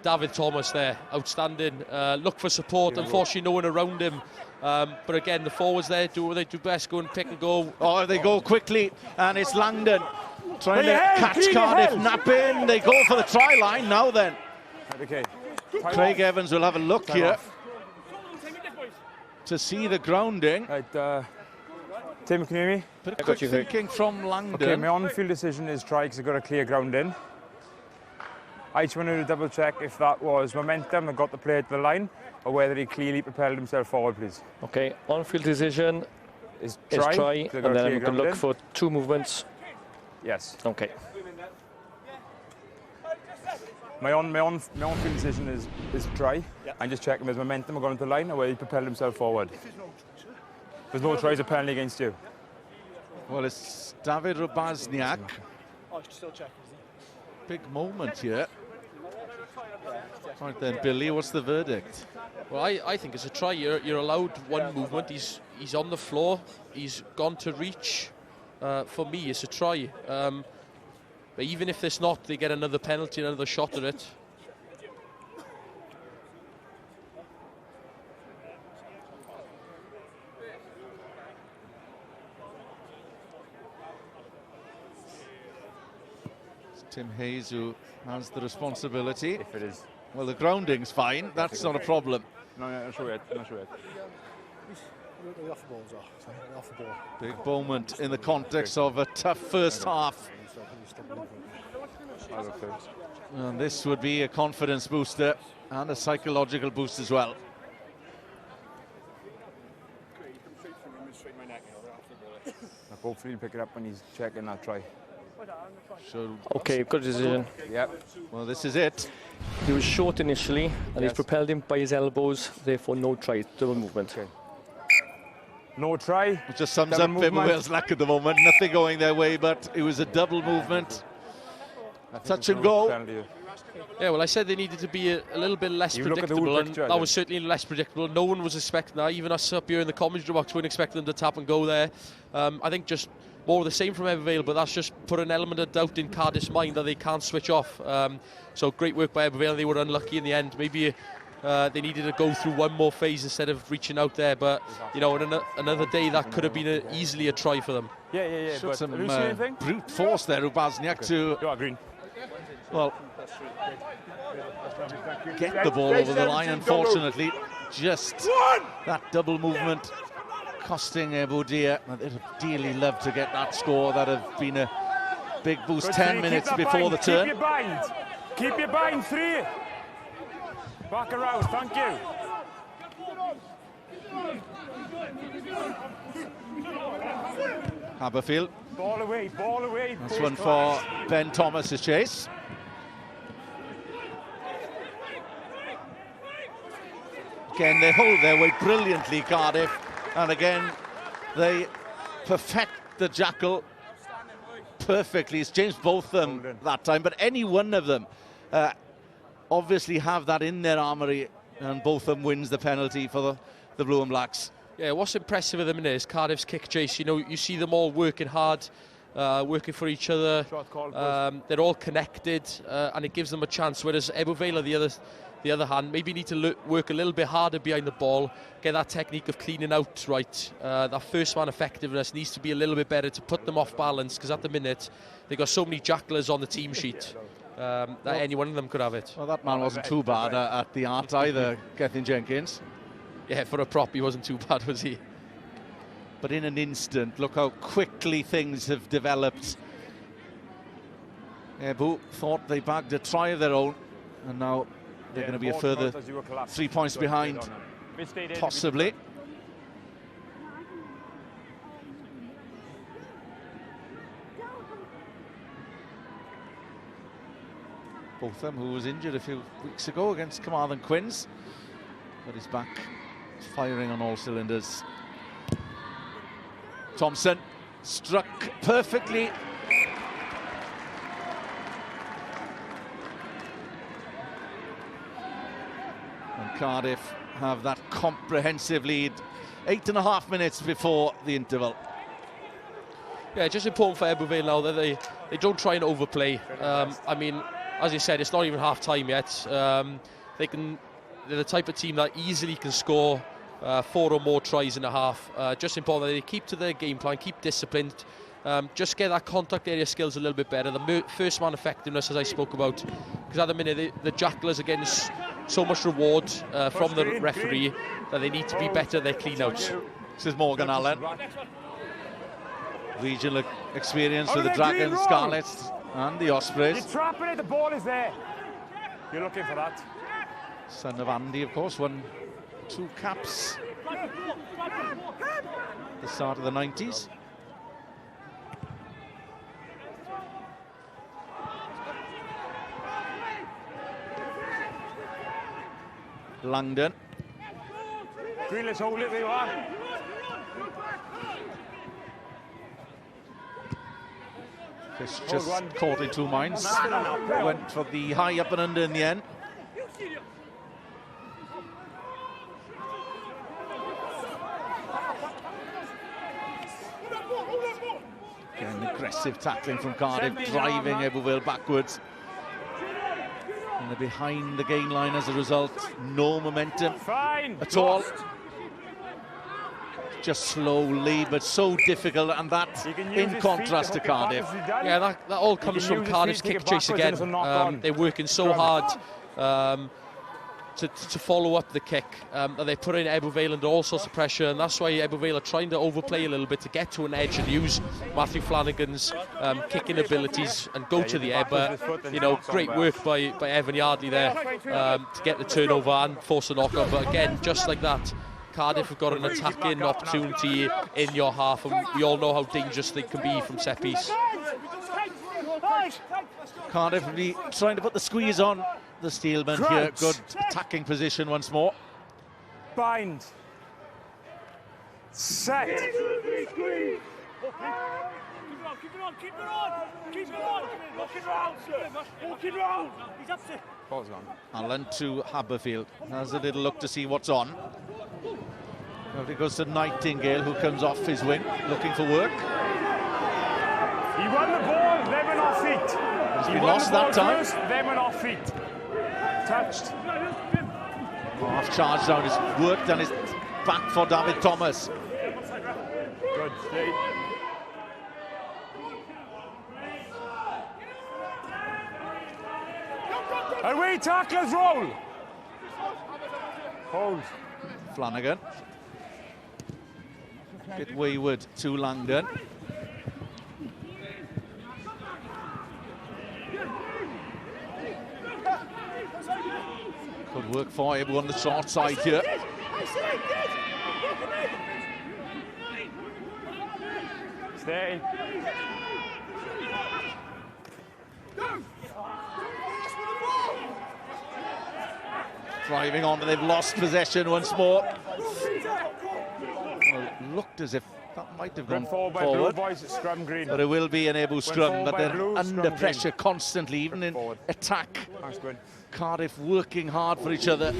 David Thomas there, outstanding. Look for support. Unfortunately, no one around him. But again, the forwards there do what they do best, go and pick and go. Oh, they go quickly, and it's Langdon trying to catch Cardiff, nap in. They go for the try line now then. Okay. Craig Evans will have a look here to see the grounding. Right, Tim, can you hear me? Bit of quick thinking from Langdon. Okay, my on-field decision is try because I've got a clear ground in. I just wanted to double check if that was momentum that got the player to the line or whether he clearly propelled himself forward, please. Okay, on-field decision is try and then I'm going to look for 2 movements. Yes. Okay. My own field decision is try and just check him his momentum going into the line or where he propelled himself forward. There's no tries or penalty against you. Well, it's David Rubazniak. Oh, still checking, is he? Big moment here. Right then, Billy, what's the verdict? Well, I think it's a try. You're allowed one movement. He's on the floor. He's gone to reach. For me, it's a try. But even if it's not, they get another penalty, another shot at it. It's Tim Hayes who has the responsibility. If it is. Well, the grounding's fine. That's not a problem. No, not sure yet. Not sure yet. The off the balls are. Off the ball. Big moment in the context of a tough first half. And this would be a confidence booster and a psychological boost as well. Hopefully he'll pick it up when he's checking that try. So, Okay, good decision. Yep. Well, this is it. He was short initially, and he's propelled him by his elbows, therefore no try, double movement. Okay. No try. It just sums up Ebbw Vale's luck at the moment. Nothing going their way, but it was a double movement. Touch and go. Yeah, well, I said they needed to be a little bit less predictable, and that was certainly less predictable. No one was expecting that. Even us up here in the commentary box weren't expecting them to tap and go there. I think just more of the same from Ebbw Vale, but that's just put an element of doubt in Cardiff's mind that they can't switch off. So great work by Ebbw Vale. They were unlucky in the end. Maybe they needed to go through one more phase instead of reaching out there. But, you know, another day that could have been easily a try for them. Yeah. But some brute force there, Rubazniak, to... Green. Well, get the ball over the line, unfortunately. Just that double movement costing Ebbw Vale. They'd have dearly loved to get that score. That'd have been a big boost. 10 minutes before the turn. Keep your bind. Keep your bind. 3. Back around. Thank you. Haberfield. Ball away. Ball away. That's one for Ben Thomas's chase. Again, they hold their weight brilliantly, Cardiff. And again, they perfect the jackal perfectly. It's James Botham that time, but any one of them obviously have that in their armoury, and Botham wins the penalty for the Blue and Blacks. Yeah, what's impressive with them in is Cardiff's kick chase. You know, you see them all working hard, working for each other. They're all connected, and it gives them a chance. Whereas Ebbw Vale, on the other hand, maybe need to work a little bit harder behind the ball, get that technique of cleaning out right. That first man effectiveness needs to be a little bit better to put them off balance, because at the minute they've got so many jacklers on the team sheet that any one of them could have it. Well, that man wasn't too bad at the art either, Gethin Jenkins. Yeah, for a prop, he wasn't too bad, was he? But in an instant, look how quickly things have developed. Ebbw thought they bagged a try of their own, and now they're going to be a further 3 points behind, possibly. Botham, who was injured a few weeks ago against Carmarthen Quins, but he's back firing on all cylinders. Thompson struck perfectly. And Cardiff have that comprehensive lead 8.5 minutes before the interval. Yeah, just important for Ebbw Vale now that they don't try and overplay. I mean, as you said, it's not even half time yet. They're the type of team that easily can score 4 or more tries in a half. Just important that they keep to their game plan, keep disciplined, just get that contact area skills a little bit better. The first man effectiveness, as I spoke about, because at the minute the jacklers are getting so much reward from the referee that they need to be better at their clean-outs. This is Morgan Allen. Regional experience with the Dragons, Scarlets and the Ospreys. You're trapping it, the ball is there. You're looking for that. Son of Andy, of course, won 2 caps at the start of the 90s. Langdon. Green, let's hold it where you are. Fish just caught in two minds. Went for the high up and under in the end. Again, aggressive tackling from Cardiff, driving Ebbw Vale backwards. And they're behind the gain line as a result. No momentum at all. Just slowly, but so difficult, and that in contrast to Cardiff. Yeah, that all comes from Cardiff's kick chase again. They're working so hard to follow up the kick. They're putting Ebbw Vale under all sorts of pressure, and that's why Ebbw Vale are trying to overplay a little bit to get to an edge and use Matthew Flanagan's kicking abilities and go to the Ebbw. You know, great work by Evan Yardley there to get the turnover and force a knockout. But again, just like that, Cardiff have got an attacking opportunity in your half, and we all know how dangerous they can be from set piece. Cardiff will be trying to put the squeeze on the Steelman here. Good attacking position once more. Bind. Set. Keep it on. Walk it round. He's up to. Allen to Haberfield. Has a little look to see what's on. Now it goes to Nightingale, who comes off his wing, looking for work. He won the ball, they went off feet. He lost that time. First, they went off feet. Touched. Half charge down, his work done his back for David Thomas. Good, stay. Away tacklers roll. Hold. Flanagan. Bit wayward to Langdon. Good work for Ebbw on the short side here. Stay. Driving on, but they've lost possession once more. Well, it looked as if that might have gone forward. Scrum green. But it will be an Ebbw scrum, but they're blue, under pressure green. constantly, even in attack. That's good. Cardiff working hard for each other.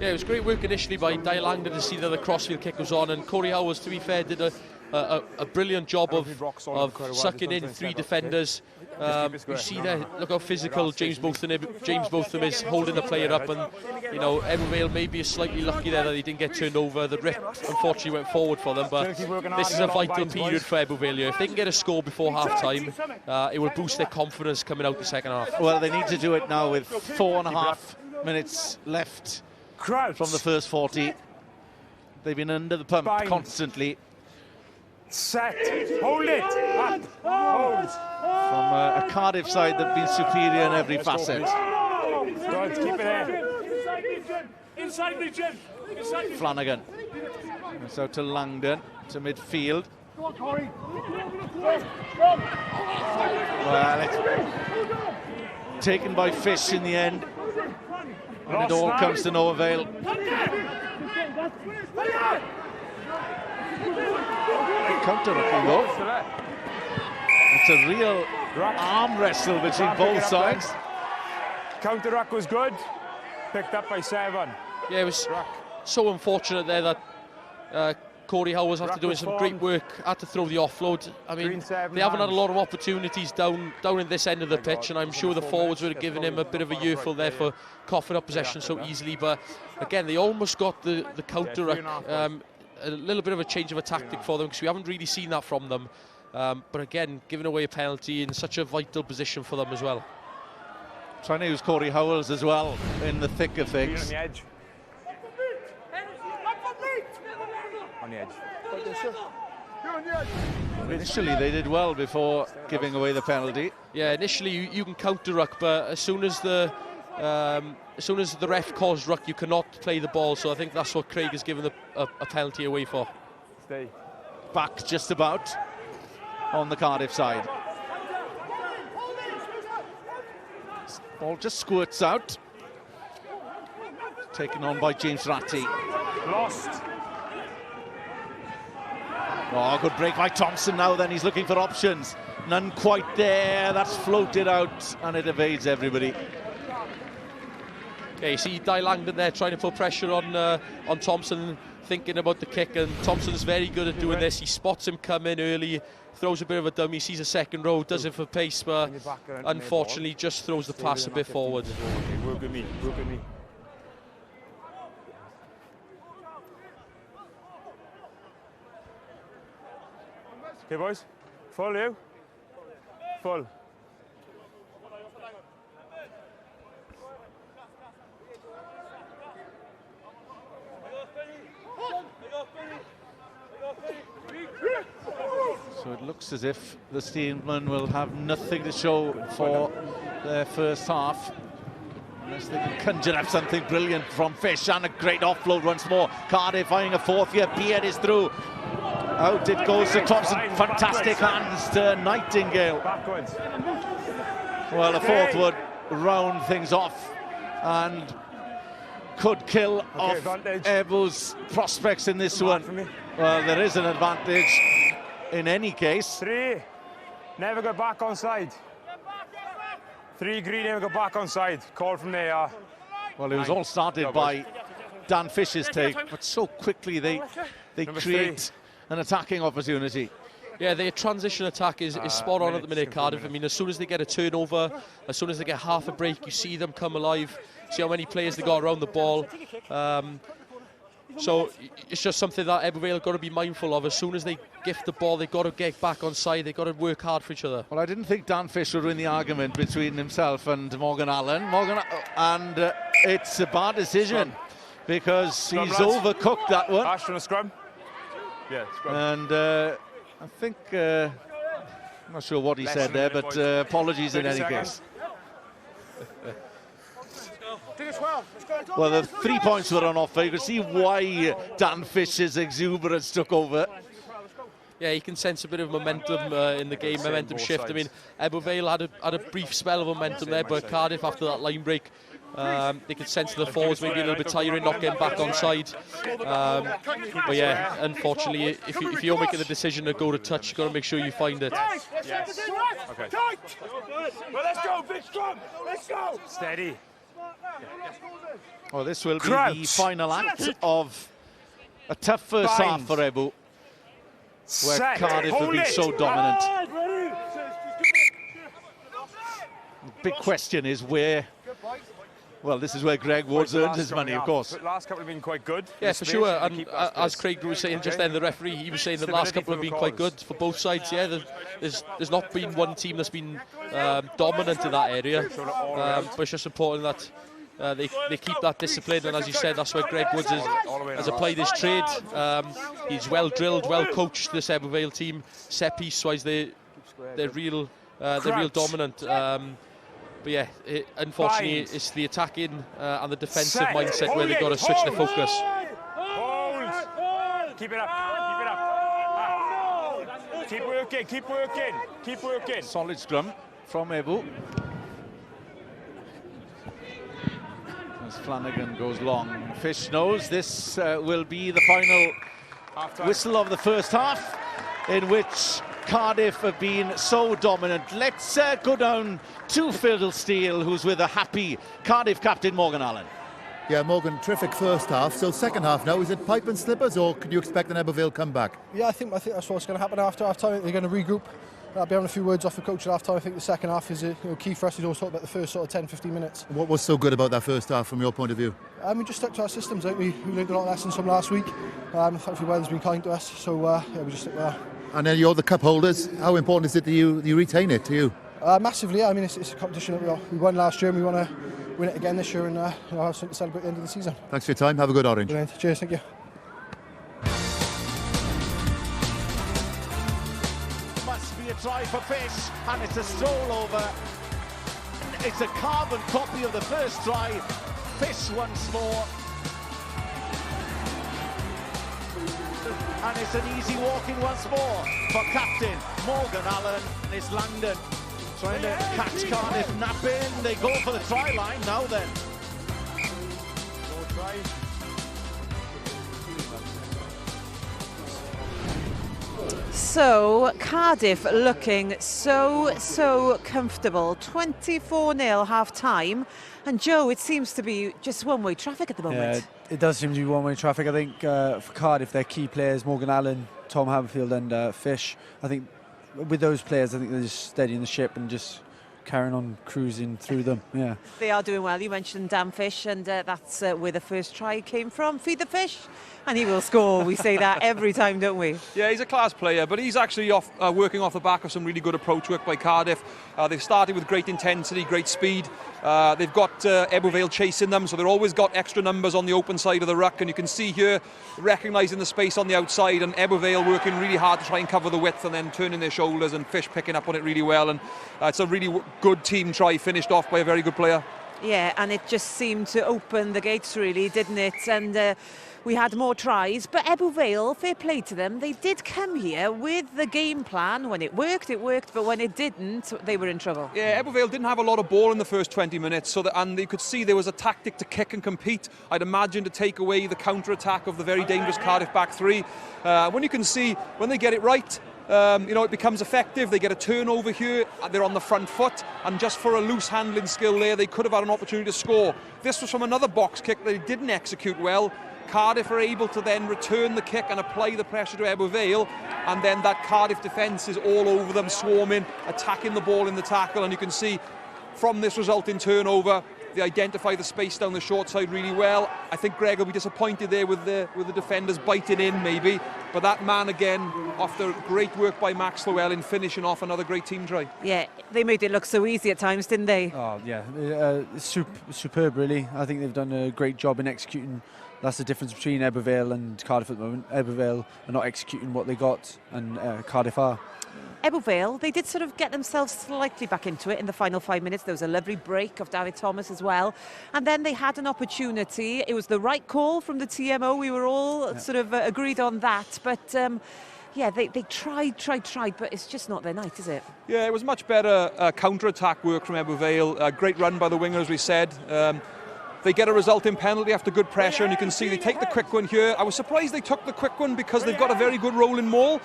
Yeah, it was great work initially by Di Langdon to see that the crossfield kick was on, and Corey Howells, to be fair, did a brilliant job of sucking in three defenders. You see there, look how physical James Botham is, holding the player up, and you know, Ebbw Vale may be slightly lucky there that they didn't get turned over. The rip unfortunately went forward for them, but this is a vital period for Ebbw Vale. If they can get a score before half-time, it will boost their confidence coming out the second half. Well, they need to do it now with 4.5 minutes left from the first 40. They've been under the pump constantly. Set. Hold it. Up. Hold. From a Cardiff side that have been superior in every facet. Good. Keep it there. Inside region. Flanagan. It's out to Langdon, to midfield. Well, it's taken by Fish in the end. And it all comes to no avail. Counter-looking though. It's a real arm wrestle between both sides. Counter-ruck was good. Picked up by 7. Yeah, it was so unfortunate there that Corey Howells, after doing some great work, had to throw the offload. I mean, they haven't had a lot of opportunities down in this end of the pitch, and I'm sure the forwards would have given him a bit of a earful there for coughing up possession so easily. But again, they almost got the counter-ruck. A little bit of a change of a tactic for them, because we haven't really seen that from them. But again, giving away a penalty in such a vital position for them as well. Trying to use Corey Howells as well in the thick of things. On the edge. On the edge. Initially they did well before giving away the penalty. Yeah, initially you can counter-ruck, but as soon as the ref calls ruck, you cannot play the ball. So I think that's what Craig has given a penalty away for. Stay. Back just about on the Cardiff side. Ball just squirts out. taken on by James Ratti. Lost. Oh, good break by Thompson now then. He's looking for options. None quite there. That's floated out and it evades everybody. Yeah, you see Di Langdon there trying to put pressure on Thompson, thinking about the kick, and Thompson's very good at doing this. He spots him coming early, throws a bit of a dummy, sees a second row, does it for pace, but unfortunately just throws the pass a bit forward. Work with me, work with me. Okay, boys. Full, you. Full. So it looks as if the Steelmen will have nothing to show for their first half, unless they can conjure up something brilliant from Fish, and a great offload once more. Cardiff finding a fourth here. Beard is through. Out it goes to Thompson. Fantastic hands to Nightingale. Well, a fourth would round things off and could kill off Ebbw's prospects in this one. Well, there is an advantage in any case. 3. Never go back on side. 3 green, never go back on side. Call from there. Well, it was all started by Dan Fish's take, but so quickly they create an attacking opportunity. Yeah, their transition attack is spot on at the minute, Cardiff. I mean, as soon as they get a turnover, as soon as they get half a break, you see them come alive. See how many players they got around the ball. So it's just something that Ebbw Vale have got to be mindful of. As soon as they gift the ball, they've got to get back on side. They've got to work hard for each other. Well, I didn't think Dan Fish would win the argument between himself and Morgan Allen. And it's a bad decision because he's overcooked that one. Ash from a scrum. Yeah, scrum. And I think, I'm not sure what he said there, but apologies in any case. Well, the 3 points were on offer. You can see why Dan Fish's exuberance took over. Yeah, you can sense a bit of momentum in the game, momentum shift. I mean, Ebbw Vale had a brief spell of momentum there, but Cardiff, after that line break, they could sense the forwards maybe a little bit tiring, not getting back on side. But yeah, unfortunately, if you're making the decision to go to touch, you've got to make sure you find it. Yes. Okay. Well, let's go, big scrum. Let's go. Steady. Well, this will be the final act of a tough first half for Ebbw, where Cardiff have been so dominant. The big question is where. Well, this is where Greg Woods earned his money, of course. The last couple have been quite good. Yeah, for sure. And as Craig was saying just then, the referee, he was saying the last couple have been quite good for both sides. Yeah, there's not been one team that's been dominant in that area. But it's just important that they keep that discipline. And as you said, that's where Greg Woods has applied his trade. He's well drilled, well coached, this Ebbw Vale team. Set piece-wise, they're real dominant. But yeah, unfortunately, it's the attacking and the defensive mindset where they've got to switch their focus. Hold. Keep it up. Keep working, keep working, keep working. Solid scrum from Ebbw. As Flanagan goes long, Fish knows this will be the final whistle of the first half, in which Cardiff have been so dominant. Let's go down to Phil Steele, who's with a happy Cardiff captain, Morgan Allen. Yeah, Morgan, terrific first half. So second half now, is it pipe and slippers, or can you expect an Ebbw Vale comeback? Yeah, I think that's what's going to happen after half time. They're going to regroup. I'll be having a few words off the coach at half time. I think the second half is key for us. We always talk about the first sort of 10-15 minutes. What was so good about that first half from your point of view? We just stuck to our systems. We learned a lot of lessons from last week. Thankfully, weather's been kind to us, so yeah, we just stick with that. And then you're the cup holders. How important is it that you retain it to you? Massively, yeah. I mean, it's a competition that we won last year, and we want to win it again this year, and have something to celebrate at the end of the season. Thanks for your time. Have a good Orange. Brilliant. Cheers. Thank you. Must be a try for Fish, and it's a stroll over. It's a carbon copy of the first try. Fish once more. And it's an easy walking once more for captain Morgan Allen. It's Langdon trying to catch Cardiff napping. They go for the try line now then. So, Cardiff looking so comfortable. 24-0 half-time. And Joe, it seems to be just one-way traffic at the moment. Yeah, it does seem to be one-way traffic. I think for Cardiff, their key players, Morgan Allen, Tom Haverfield and Fish, I think with those players, I think they're just steadying the ship and just carrying on cruising through them. Yeah, they are doing well. You mentioned Dan Fish, and that's where the first try came from. Feed the fish and he will score. We say that every time, don't we? Yeah, he's a class player, but he's actually working off the back of some really good approach work by Cardiff. They've started with great intensity, great speed. They've got Ebbw Vale chasing them, so they've always got extra numbers on the open side of the ruck, and you can see here recognising the space on the outside, and Ebbw Vale working really hard to try and cover the width and then turning their shoulders, and Fish picking up on it really well. And it's a really good team try, finished off by a very good player. Yeah, and it just seemed to open the gates, really, didn't it? And we had more tries, but Ebbw Vale, fair play to them, they did come here with the game plan. When it worked, but when it didn't, they were in trouble. Yeah, Ebbw Vale didn't have a lot of ball in the first 20 minutes, and you could see there was a tactic to kick and compete, I'd imagine, to take away the counter-attack of the very dangerous Cardiff back three. When you can see, when they get it right, it becomes effective. They get a turnover here, they're on the front foot, and just for a loose handling skill there, they could have had an opportunity to score. This was from another box kick that they didn't execute well. Cardiff are able to then return the kick and apply the pressure to Ebbw Vale, and then that Cardiff defence is all over them, swarming, attacking the ball in the tackle, and you can see from this resulting turnover, they identify the space down the short side really well. I think Greg will be disappointed there with the defenders biting in maybe, but that man again, after great work by Max Llewellyn, finishing off another great team try. Yeah, they made it look so easy at times, didn't they? Oh yeah, superb really. I think they've done a great job in executing. That's the difference between Ebbw Vale and Cardiff at the moment. Ebbw Vale are not executing what they got, and Cardiff are. Ebbw Vale, they did sort of get themselves slightly back into it in the final 5 minutes. There was a lovely break of David Thomas as well. And then they had an opportunity. It was the right call from the TMO. We were all sort of agreed on that. But yeah, they tried, but it's just not their night, is it? Yeah, it was much better counter-attack work from Ebbw Vale. Great run by the winger, as we said. They get a resulting penalty after good pressure, and you can see they take the quick one here. I was surprised they took the quick one because they've got a very good rolling maul.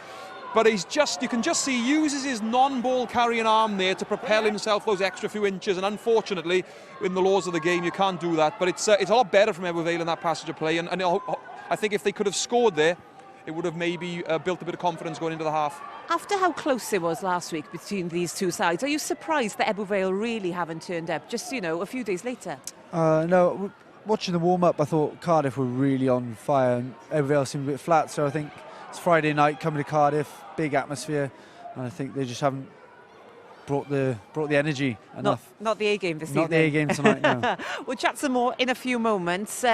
But you can just see he uses his non-ball carrying arm there to propel himself those extra few inches, and unfortunately, in the laws of the game, you can't do that. But it's a lot better from Ebbw Vale in that passage of play, and I think if they could have scored there, it would have maybe built a bit of confidence going into the half. After how close it was last week between these two sides, are you surprised that Ebbw Vale really haven't turned up just, a few days later? No, watching the warm-up, I thought Cardiff were really on fire, and Ebbw Vale seemed a bit flat, so I think it's Friday night, coming to Cardiff, big atmosphere, and I think they just haven't brought the energy enough. Not the A-game this evening. Not the A-game tonight, no. We'll chat some more in a few moments,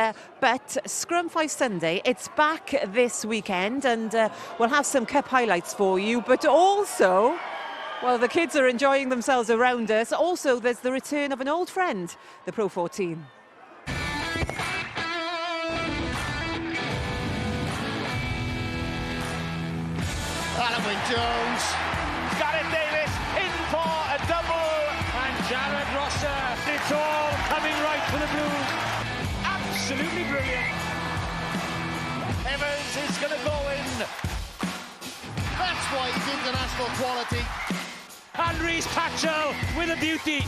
but Scrum 5 Sunday, it's back this weekend, and we'll have some cup highlights for you, but also, well, the kids are enjoying themselves around us. Also, there's the return of an old friend, the Pro 14. Alan Jones, Gareth Davis in for a double, and Jared Rosser. It's all coming right for the Blues. Absolutely brilliant. Evans is going to go in. That's why he's international quality. And Rhys Patchell with a beauty.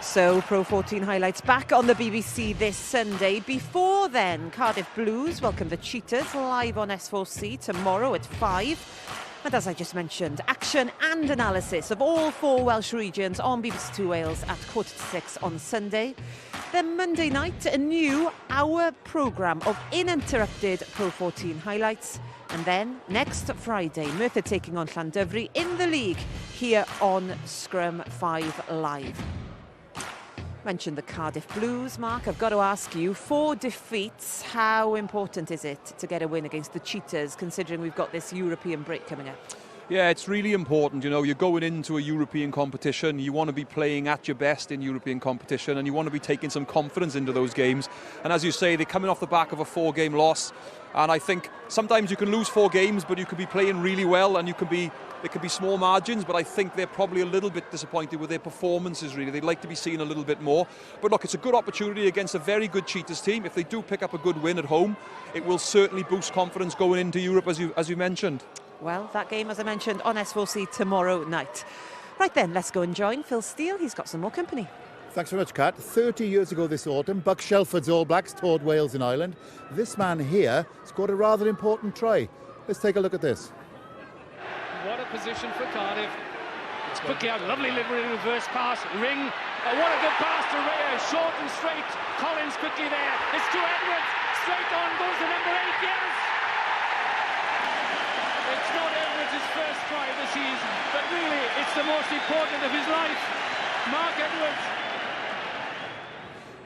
So, Pro 14 highlights back on the BBC this Sunday. Before then, Cardiff Blues welcome the Cheetahs live on S4C tomorrow at 5. And as I just mentioned, action and analysis of all 4 Welsh regions on BBC Two Wales at 6:15 on Sunday. Then Monday night, a new hour programme of uninterrupted Pro 14 highlights. And then next Friday, Merthyr taking on Llandyfri in the league here on Scrum 5 Live. Mentioned the Cardiff Blues, Mark. I've got to ask you, 4 defeats, how important is it to get a win against the Cheetahs, considering we've got this European break coming up? Yeah, it's really important. You know, you're going into a European competition. You want to be playing at your best in European competition, and you want to be taking some confidence into those games. And as you say, they're coming off the back of a 4-game loss. And I think sometimes you can lose 4 games, but you could be playing really well, and there could be small margins. But I think they're probably a little bit disappointed with their performances. Really, they'd like to be seen a little bit more. But look, it's a good opportunity against a very good Cheetahs team. If they do pick up a good win at home, it will certainly boost confidence going into Europe, as you mentioned. Well, that game, as I mentioned, on S4C tomorrow night. Right then, let's go and join Phil Steele. He's got some more company. Thanks very much, Kat. 30 years ago this autumn, Buck Shelford's All Blacks toured Wales and Ireland. This man here scored a rather important try. Let's take a look at this. What a position for Cardiff. It's quickly out, lovely livery reverse pass, Ring. Oh, what a good pass to Ray, short and straight. Collins quickly there. It's to Edwards. Straight on goes to number 8, yes! It's not Edwards' first try of the season, but really it's the most important of his life. Mark Edwards.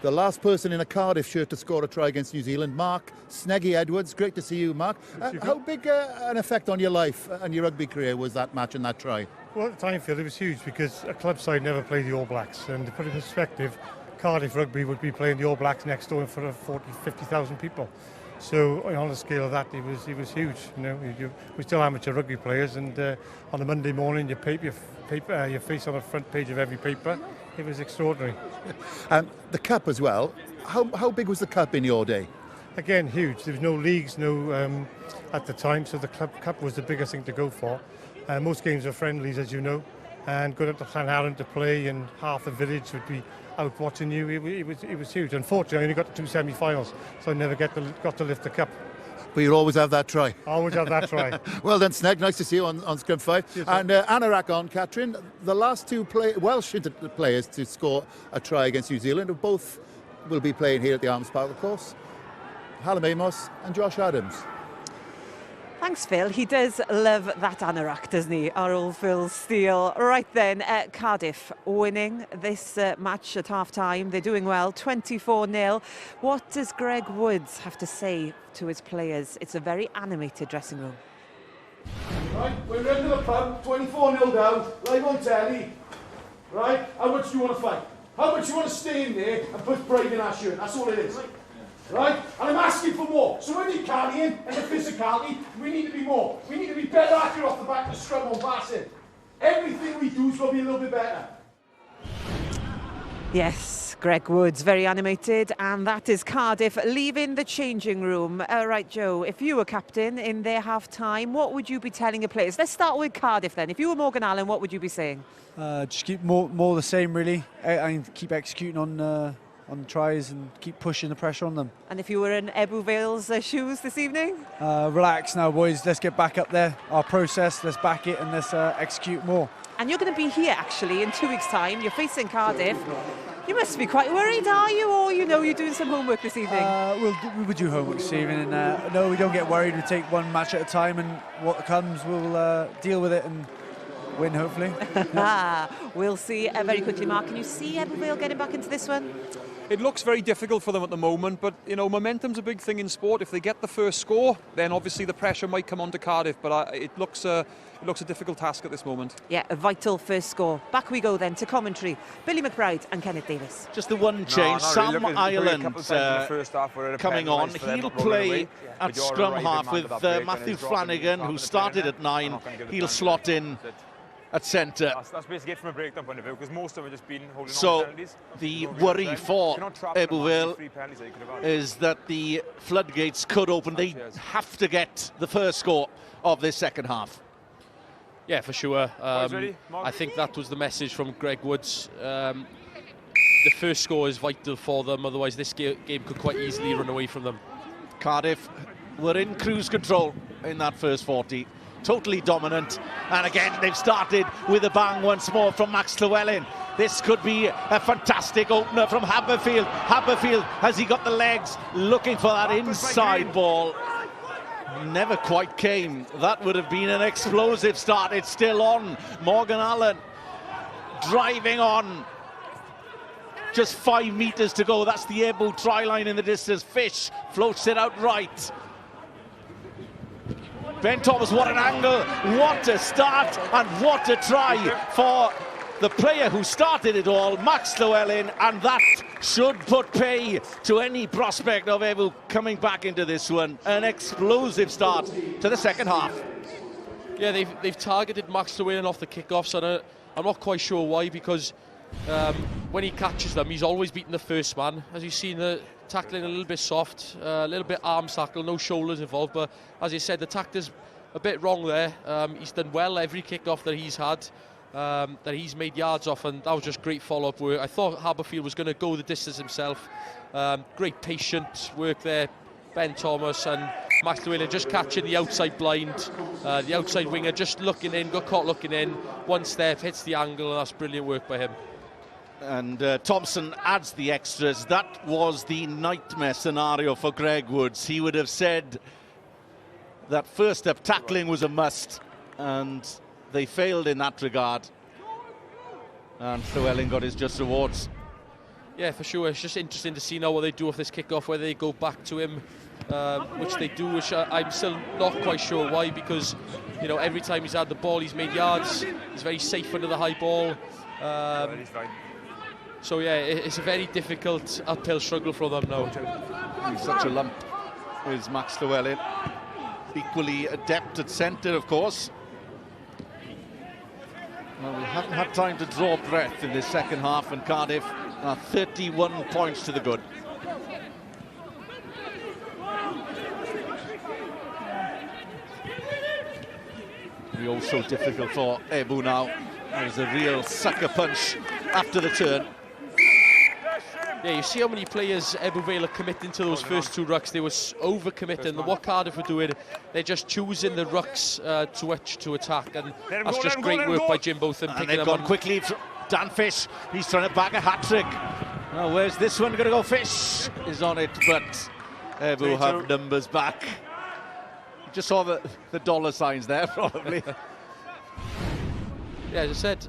The last person in a Cardiff shirt to score a try against New Zealand, Mark Sneggy Edwards. Great to see you, Mark. How big an effect on your life and your rugby career was that match and that try? Well, at the time, Phil, it was huge because a club side never played the All Blacks. And to put it in perspective, Cardiff Rugby would be playing the All Blacks next door in front of 40,000, 50,000 people. So on the scale of that, it was huge. You know, we're still amateur rugby players, and on a Monday morning, your face on the front page of every paper. It was extraordinary. The cup as well. How big was the cup in your day? Again, huge. There was no leagues, at the time, so the club cup was the biggest thing to go for. Most games were friendlies, as you know, and going up to Llanharan to play, and half the village would be out watching you. It was huge. Unfortunately, I only got to 2 semi-finals, so I never got to lift the cup. But you'll always have that try. Always have that try. Well done, Sneg. Nice to see you on Scrum 5. Cheers, and Anorak on, Catherine. The last 2 Welsh players to score a try against New Zealand, both will be playing here at the Arms Park, of course. Hallam Amos and Josh Adams. Thanks, Phil. He does love that anorak, doesn't he? Our old Phil Steele. Right then, Cardiff winning this match at half-time. They're doing well, 24-0. What does Greg Woods have to say to his players? It's a very animated dressing room. Right, we're into the pub, 24-0 down, live on telly. Right, how much do you want to fight? How much do you want to stay in there and put pride in our shirt? That's all it is. Right? And I'm asking for more. So when you're carrying and the physicality, we need to be more. We need to be better accurate off the back of the scrum on passing. Everything we do is going to be a little bit better. Yes, Greg Woods, very animated, and that is Cardiff leaving the changing room. Right, Joe, if you were captain in their half-time, what would you be telling your players? Let's start with Cardiff then. If you were Morgan Allen, what would you be saying? Just keep more the same, really, and keep executing on the tries and keep pushing the pressure on them. And if you were in Ebbw Vale's shoes this evening? Relax now, boys. Let's get back up there. Our process, let's back it and let's execute more. And you're going to be here, actually, in 2 weeks' time. You're facing Cardiff. You must be quite worried, are you? Or, you're doing some homework this evening? We would do homework this evening. And, no, we don't get worried. We take one match at a time, and what comes, we'll deal with it and win, hopefully. We'll see very quickly, Mark. Can you see Ebbw Vale getting back into this one? It looks very difficult for them at the moment, but momentum's a big thing in sport. If they get the first score, then obviously the pressure might come onto Cardiff, but it looks a difficult task at this moment. Yeah, a vital first score. Back we go then to commentary. Billy McBride and Kenneth Davis. Just the one change. Sam Ireland coming on. He'll play at scrum half with Matthew Flanagan, who started at 9. He'll slot in at centre. That's basically it from a breakdown point of view, because most of them have just been holding on to penalties. The worry for Ebbw Vale is that the floodgates could open. They have to get the first score of this second half. Yeah, for sure. I think that was the message from Greg Woods. The first score is vital for them, otherwise this game could quite easily run away from them. Cardiff were in cruise control in that first 40. Totally dominant, and again they've started with a bang once more from Max Llewellyn. This could be a fantastic opener from Haberfield. Haberfield, has he got the legs? Looking for that inside ball. Never quite came. That would have been an explosive start. It's still on. Morgan Allen driving on. Just 5 metres to go. That's the Ebbw try line in the distance. Fish floats it out right. Ben Thomas, what an angle, what a start, and what a try for the player who started it all, Max Llewellyn, and that should put pay to any prospect of Ebbw coming back into this one. An explosive start to the second half. Yeah, they've targeted Max Llewellyn off the kickoffs, and I'm not quite sure why, because when he catches them, he's always beating the first man. As you've seen, the tackling a little bit soft, a little bit arm tackle, no shoulders involved, but as you said, the tackler's a bit wrong there. He's done well every kickoff that he's had, that he's made yards off, and that was just great follow-up work. I thought Haberfield was going to go the distance himself. Great patient work there, Ben Thomas, and Max Llewellyn just catching the outside blind. The outside winger just looking in, got caught looking in, one step, hits the angle, and that's brilliant work by him. And Thompson adds the extras. That was the nightmare scenario for Greg Woods. He would have said that first up tackling was a must, and they failed in that regard. And Llewellyn got his just rewards. Yeah, for sure. It's just interesting to see now what they do with this kickoff, whether they go back to him, which they do, which I'm still not quite sure why, because, you know, every time he's had the ball, he's made yards. He's very safe under the high ball. So yeah, it's a very difficult uphill struggle for them now. He's such a lump, is Max Llewellyn. Equally adept at centre, of course. Well, we haven't had time to draw breath in this second half, and Cardiff are 31 points to the good. Be also difficult for Ebbw now. There's a real sucker punch after the turn. Yeah, you see how many players Ebbw Vale are committing to those first two rucks. They were over-committing. What Cardiff were doing, they're just choosing the rucks to which to attack, and that's just great work by Jim Botham. And they've gone quickly. Dan Fish, he's trying to bag a hat-trick. Now, where's this one going to go? Fish is on it, but Ebbw have numbers back. You just saw the dollar signs there, probably. Yeah, as I said,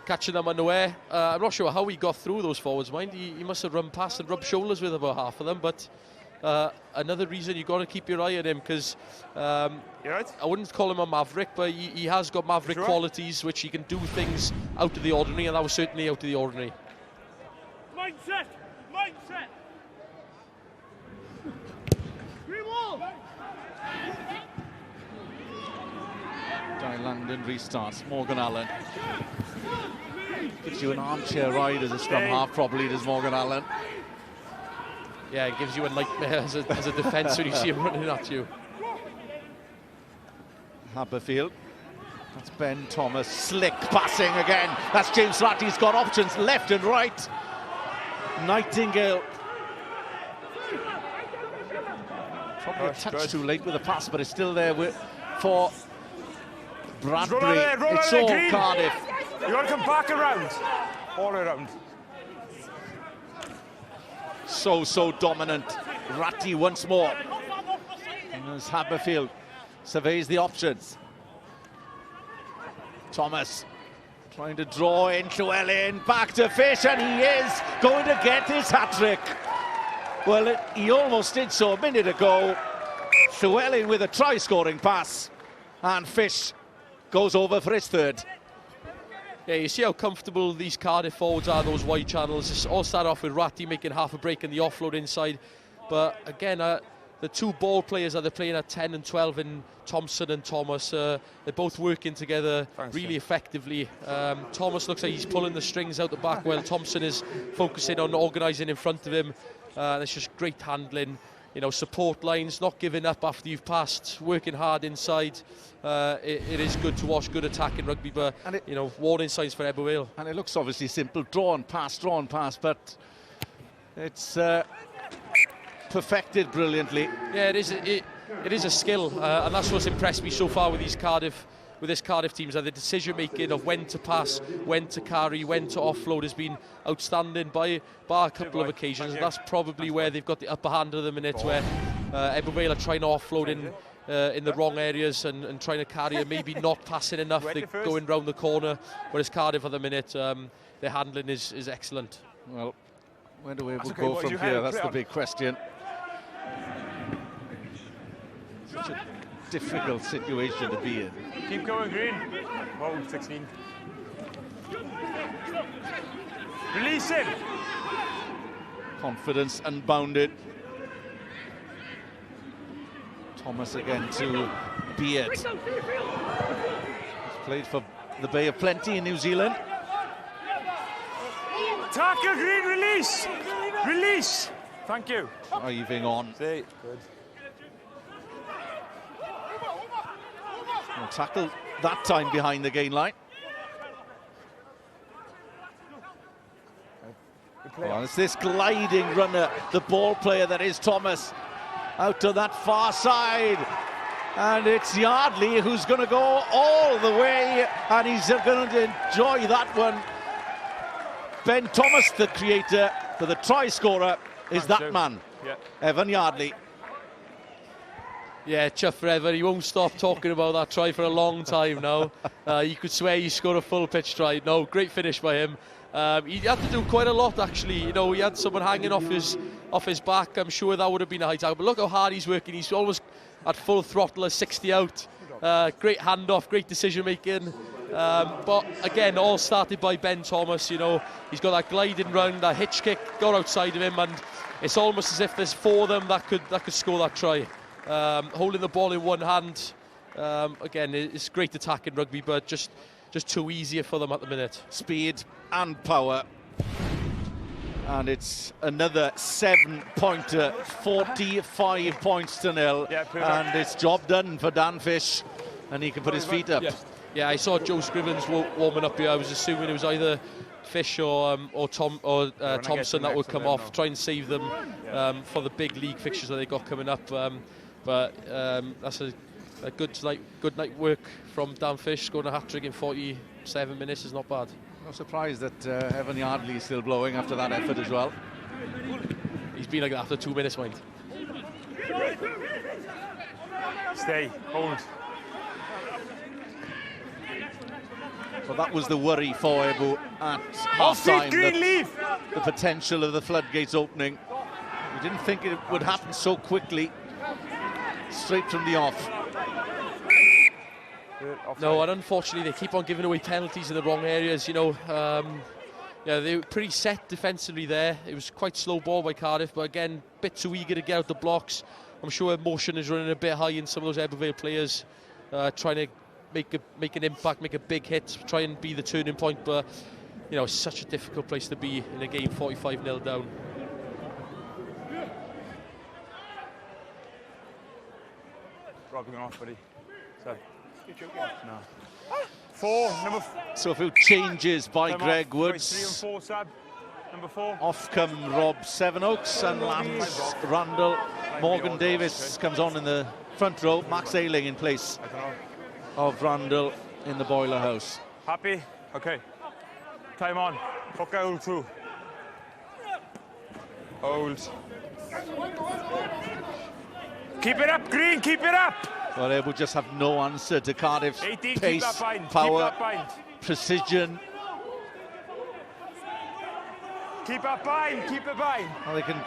catching them unaware. I'm not sure how he got through those forwards, mind. He must have run past and rubbed shoulders with about half of them, but another reason you've got to keep your eye on him, because I wouldn't call him a maverick, but he has got maverick qualities, which he can do things out of the ordinary, and that was certainly out of the ordinary. Mindset! Mindset! Guy Langdon restarts. Morgan Allen gives you an armchair ride as a scrum half, probably, does Morgan Allen. Yeah, it gives you a nightmare as a defence when you see him running at you. Haberfield. That's Ben Thomas. Slick passing again. That's James Ratty's got options left and right. Nightingale. Probably a touch too late with the pass, but it's still there for Bradbury. It's all Cardiff. You got to come back around. All around. So dominant. Ratty once more. And as Haberfield surveys the options. Thomas trying to draw in Llewellyn, back to Fish, and he is going to get his hat-trick. Well, he almost did so a minute ago. Llewellyn with a try-scoring pass, and Fish goes over for his third. Yeah, you see how comfortable these Cardiff forwards are, those wide channels. It's all start off with Ratty making half a break in the offload inside. But again, the two ball players that they're playing at 10 and 12 in Thompson and Thomas, they're both working together really effectively. Thomas looks like he's pulling the strings out the back while Thompson is focusing on organising in front of him. It's just great handling. You know, support lines, not giving up after you've passed, working hard inside. It is good to watch, good attacking rugby, but, you know, warning signs for Ebbw Vale. And it looks obviously simple, draw and pass, but it's perfected brilliantly. Yeah, it is a skill, and that's what's impressed me so far with this Cardiff team, is that the decision making of when to pass, when to carry, when to offload has been outstanding by a couple of occasions, and that's probably where they've got the upper hand of the minute, where Ebbw Vale are trying to offload in the wrong areas and trying to carry and maybe not passing enough. They're going round the corner, whereas Cardiff at the minute, their handling is excellent. Well, where do we go from here? That's the big question. Such a difficult situation to be in. Keep going, Green. Whoa, 16. Release him. Confidence unbounded. Thomas again to Beard. He's played for the Bay of Plenty in New Zealand. Tackle, Green, release. Release. Thank you. Driving on. See, good. Well, tackle that time behind the gain line. Well, it's this gliding runner, the ball player that is Thomas, out to that far side. And it's Yardley who's going to go all the way, and he's going to enjoy that one. Ben Thomas, the creator, but the try scorer is that man, Evan Yardley. Yeah, chuff for Evan. He won't stop talking about that try for a long time now. You could swear he scored a full pitch try. No, great finish by him. He had to do quite a lot, actually. You know, he had someone hanging off his back. I'm sure that would have been a high tackle. But look how hard he's working. He's almost at full throttle, at 60 out. Great handoff, great decision making. But again, all started by Ben Thomas. You know, he's got that gliding round, that hitch kick, got outside of him, and it's almost as if there's four of them that could score that try. Holding the ball in one hand. Again, it's great attack in rugby, but just too easier for them at the minute. Speed and power. And it's another 7-pointer, 45 points to nil. Yeah, and it's job done for Dan Fish, and he can put his feet up. Yeah, I saw Joe Scrivens warming up here. I was assuming it was either Fish or Thompson that would come off, try and save them for the big league fixtures that they got coming up. But that's a good night work from Dan Fish. Scoring a hat-trick in 47 minutes is not bad. No surprise that Evan Yardley is still blowing after that effort as well. He's been like that after 2 minutes, mind. Stay, hold. Well, that was the worry for Ebbw at half-time. The potential of the floodgates opening. We didn't think it would happen so quickly. Straight from the off. No, and unfortunately they keep on giving away penalties in the wrong areas. You know, yeah, they were pretty set defensively there. It was quite slow ball by Cardiff, but again, a bit too eager to get out the blocks. I'm sure emotion is running a bit high in some of those Ebbw Vale players, trying to make an impact, make a big hit, try and be the turning point. But you know, it's such a difficult place to be in a game 45-0 down. Dropping off, buddy. So. No. So a few changes by Greg Woods. 3 and 4, Sab. Number 4. Off come Rob Sevenoaks and Lance Randall. Morgan Davis comes on in the front row. Max Ayling in place of Randall in the boiler house. Happy? Okay. Time on. Hook hold 2. Hold. Keep it up, Green, keep it up! Well, they would just have no answer to Cardiff's 18, pace, power, precision. Keep up bind, keep it bind. Well, they can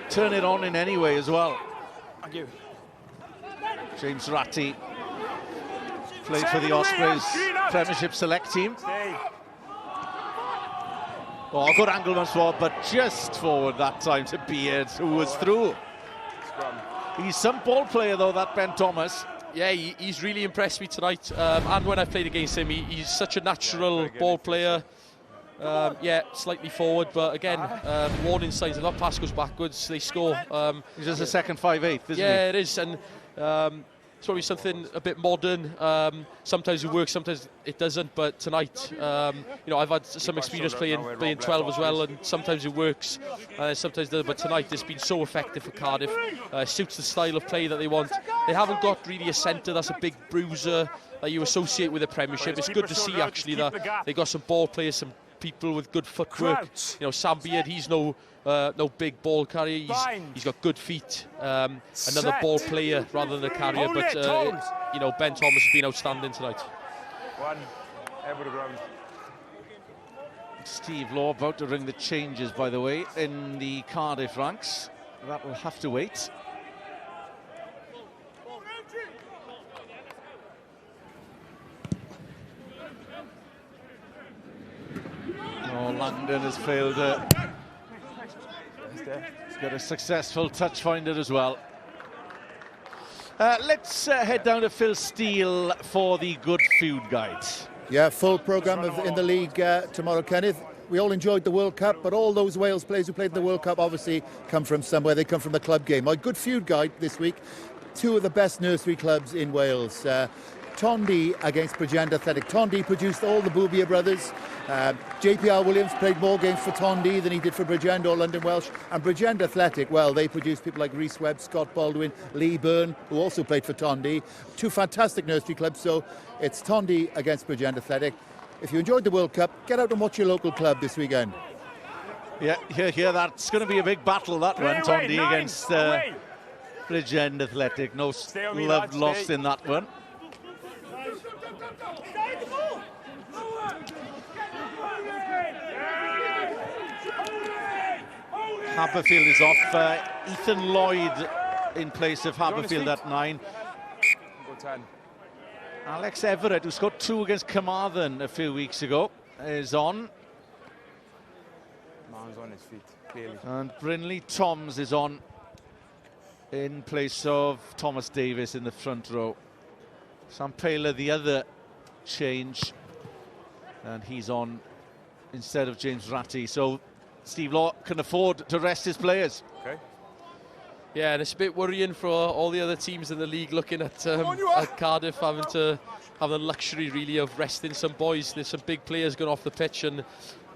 turn it on in any way as well. Thank you. James Ratty played for the Ospreys Premiership Select team. Stay. Oh, good angle once more, but just forward that time to Beard, who was through. Scrum. He's some ball player, though, that Ben Thomas. Yeah, he's really impressed me tonight. And when I played against him, he's such a natural ball player. Yeah, slightly forward, but again, warning signs. If that pass goes backwards, they score. He's just a second 5'8", isn't he? Yeah, it is. And it's probably something a bit modern. Sometimes it works, sometimes it doesn't. But tonight, you know, I've had some experience playing 12 as well, and sometimes it works, and sometimes it doesn't. But tonight, it's been so effective for Cardiff. Suits the style of play that they want. They haven't got really a centre that's a big bruiser that you associate with the Premiership. It's good to see actually that they got some ball players, some people with good footwork. You know, Sam Beard, he's no big ball carrier. He's got good feet. Another ball player rather than a carrier. But you know, Ben Thomas has been outstanding tonight. 1, Ebbw to ground. Steve Law about to ring the changes, by the way, in the Cardiff ranks. That will have to wait. Langdon has failed. He's got a successful touch finder as well. Let's head down to Phil Steele for the Good Food Guide. Yeah, full programme in the league tomorrow, Kenneth. We all enjoyed the World Cup, but all those Wales players who played in the World Cup obviously come from somewhere. They come from the club game. My Good Food Guide this week, two of the best nursery clubs in Wales. Tondi against Bridgend Athletic. Tondi produced all the Boubier brothers. JPR Williams played more games for Tondi than he did for Bridgend or London Welsh. And Bridgend Athletic, well, they produced people like Rhys Webb, Scott Baldwin, Lee Byrne, who also played for Tondi. Two fantastic nursery clubs, so it's Tondi against Bridgend Athletic. If you enjoyed the World Cup, get out and watch your local club this weekend. Yeah, that's going to be a big battle, that one, Tondi against Bridgend Athletic. No love lost in that one. Haberfield is off. Ethan Lloyd in place of Haberfield at 9. Go 10. Alex Everett, who scored 2 against Carmarthen a few weeks ago, is on. Man's on his feet, clearly. And Brynley Toms is on in place of Thomas Davis in the front row. Sam Paler, the other change, and he's on instead of James Ratty. So Steve Law can afford to rest his players. Okay. Yeah, and it's a bit worrying for all the other teams in the league looking at Cardiff having to have the luxury really of resting some boys. There's some big players going off the pitch, and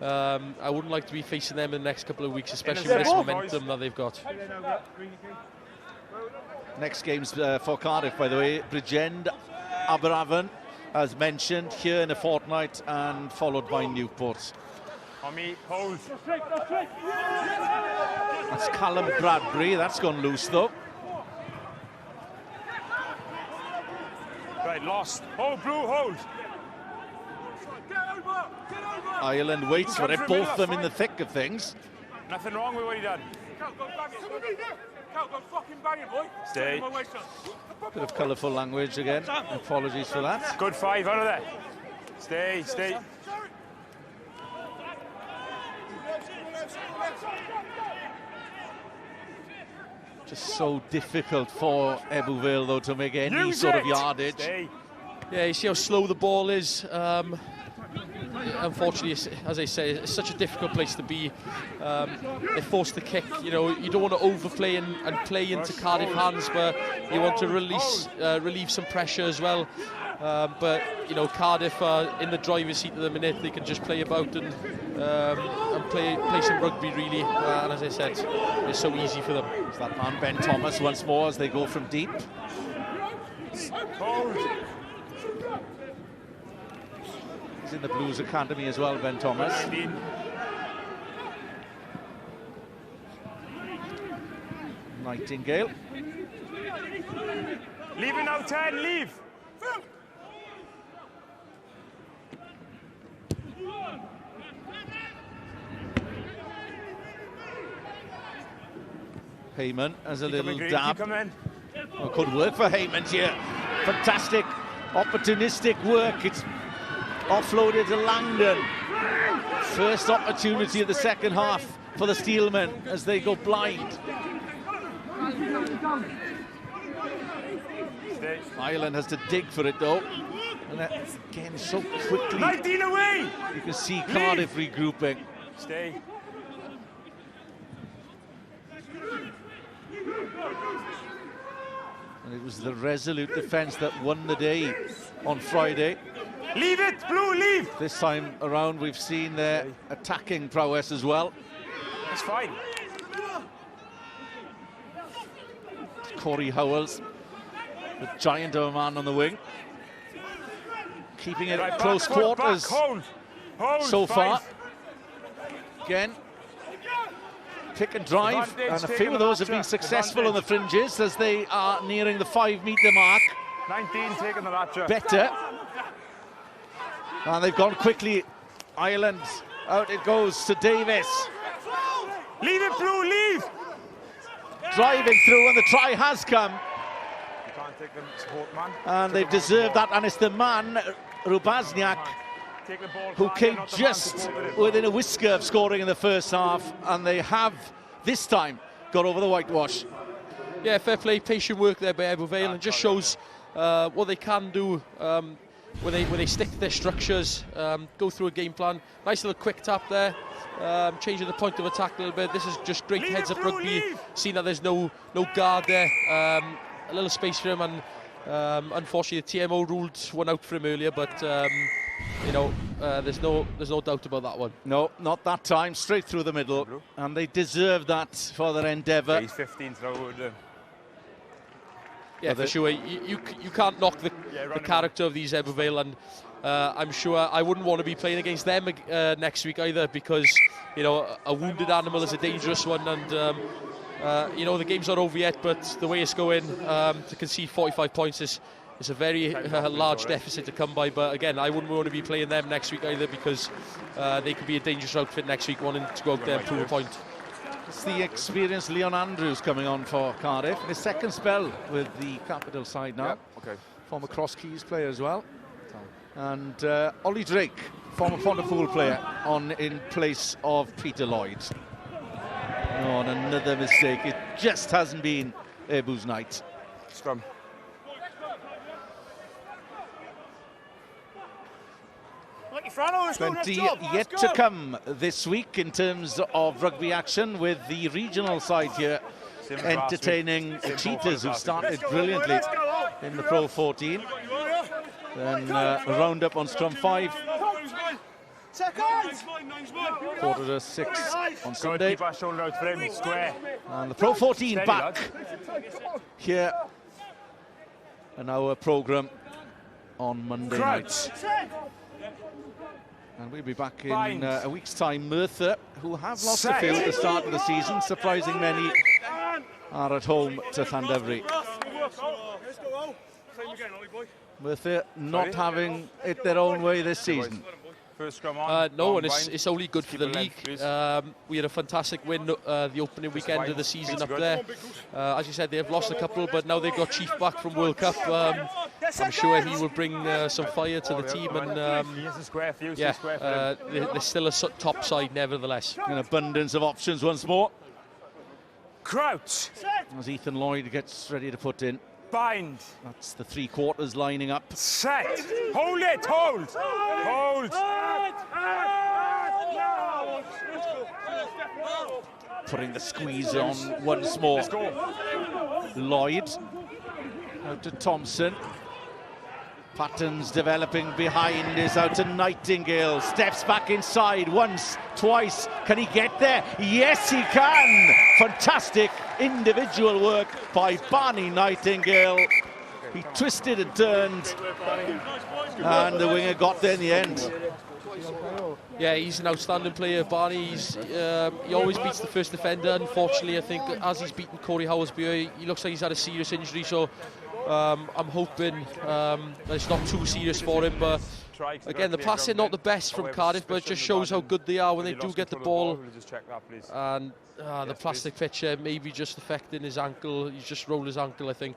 I wouldn't like to be facing them in the next couple of weeks, especially with this momentum that they've got. Next game's for Cardiff, by the way. Bridgend, Aberavon, as mentioned, here in a fortnight, and followed by Newport. On me, hold. That's Callum Bradbury. That's gone loose, though. Right, lost. Hold, Blue, hold. Ireland waits for it. Both of them in the thick of things. Nothing wrong with what he done. Stay. Bit of colourful language again. Apologies for that. Good 5 out of there. Stay, stay. Just so difficult for Ebbw Vale, though, to make any sort of yardage. Stay. Yeah, you see how slow the ball is. Unfortunately, as I say, it's such a difficult place to be. They force the kick. You know, you don't want to overplay and play into Cardiff hands, but you want to relieve some pressure as well. But you know, Cardiff are in the driver's seat at the minute. They can just play about and play some rugby really. And as I said, it's so easy for them. It's that man Ben Thomas once more as they go from deep. Hold. He's in the Blues Academy as well, Ben Thomas. Nightingale. Leave it now, 10, leave. Heyman has a little Green, dab. Oh, could work for Heyman here. Fantastic, opportunistic work. It's offloaded to Langdon. First opportunity of the second half for the Steelmen as they go blind. Ireland has to dig for it though. And again, so quickly. 19 away! You can see Cardiff regrouping. Stay. And it was the resolute defence that won the day on Friday. Leave it, Blue, leave! This time around, we've seen their attacking prowess as well. It's fine. Corey Howells, the giant of a man on the wing. Keeping it at close quarters Hold, so far. 5. Again, pick and drive, and a few of those have been successful on the fringes as they are nearing the 5-metre mark. 19 taking the Ratcher. Better. And they've gone quickly. Ireland, out it goes to Davis. Leave it, Blue, leave! Driving through, and the try has come. You can't take the support man. And they've deserved that, and it's the man, Rubazniak, who came just within a whisker of scoring in the first half, and they have this time got over the whitewash. Yeah, fair play, patient work there by Ebbw Vale, and just shows what they can do when they stick to their structures, go through a game plan. Nice little quick tap there, changing the point of attack a little bit. This is just great heads-up rugby, seeing that there's no guard there, a little space for him, and unfortunately the TMO ruled one out for him earlier, but you know, there's no doubt about that one. No, not that time, straight through the middle, and they deserve that for their endeavour. He's 15 throw. Yeah, for sure. You can't knock the character of these Ebbw Vale, and I'm sure I wouldn't want to be playing against them next week either, because you know, a wounded animal is a dangerous one, and you know, the game's not over yet, but the way it's going, to concede 45 points is a very large deficit to come by. But again, I wouldn't want to be playing them next week either, because they could be a dangerous outfit next week, wanting to go out there and prove a point. It's the experienced Leon Andrews coming on for Cardiff. His second spell with the Capital side now. Former Cross Keys player as well. And Ollie Drake, former Pontypool player, on in place of Peter Lloyd. Oh, and another mistake. It just hasn't been Ebbw's night. Scrum. 20 yet to come this week in terms of rugby action, with the regional side here entertaining the Cheetahs, who started brilliantly in the Pro 14. Then a round up on scrum 5. Quarter to 6 on Sunday. Keep our shoulder out for him, square. And the Pro 14 back here in our programme on Monday night. And we'll be back in a week's time. Merthyr, who have lost the field at the start of the season, surprising many, are at home to Llandovery. Merthyr not having it their own way this season. First scrum on. No, and it's only good for the league. We had a fantastic win the opening weekend of the season up there. As you said, they have lost a couple, but now they've got Chief back from World Cup. I'm sure he will bring some fire to the team, and yeah, they're still a top side nevertheless. An abundance of options once more. Crouch. As Ethan Lloyd gets ready to put in. Bind. That's the 3/4 lining up. Set. Hold it. Hold. Hold. Putting the squeeze on once more. Lloyd out to Thompson. Patterns developing behind, is out to Nightingale. Steps back inside once, twice. Can he get there? Yes, he can. Fantastic individual work by Barney Nightingale. He twisted and turned, and the winger got there in the end. Yeah, he's an outstanding player, Barney. He always beats the first defender. Unfortunately, I think as he's beaten Corey Howells-Bury, he looks like he's had a serious injury, so I'm hoping that it's not too serious for him. But again, the passing not the best from Cardiff, but it just shows how good they are when they do get the ball. And the plastic pitcher maybe just affecting his ankle. He's just rolled his ankle, I think.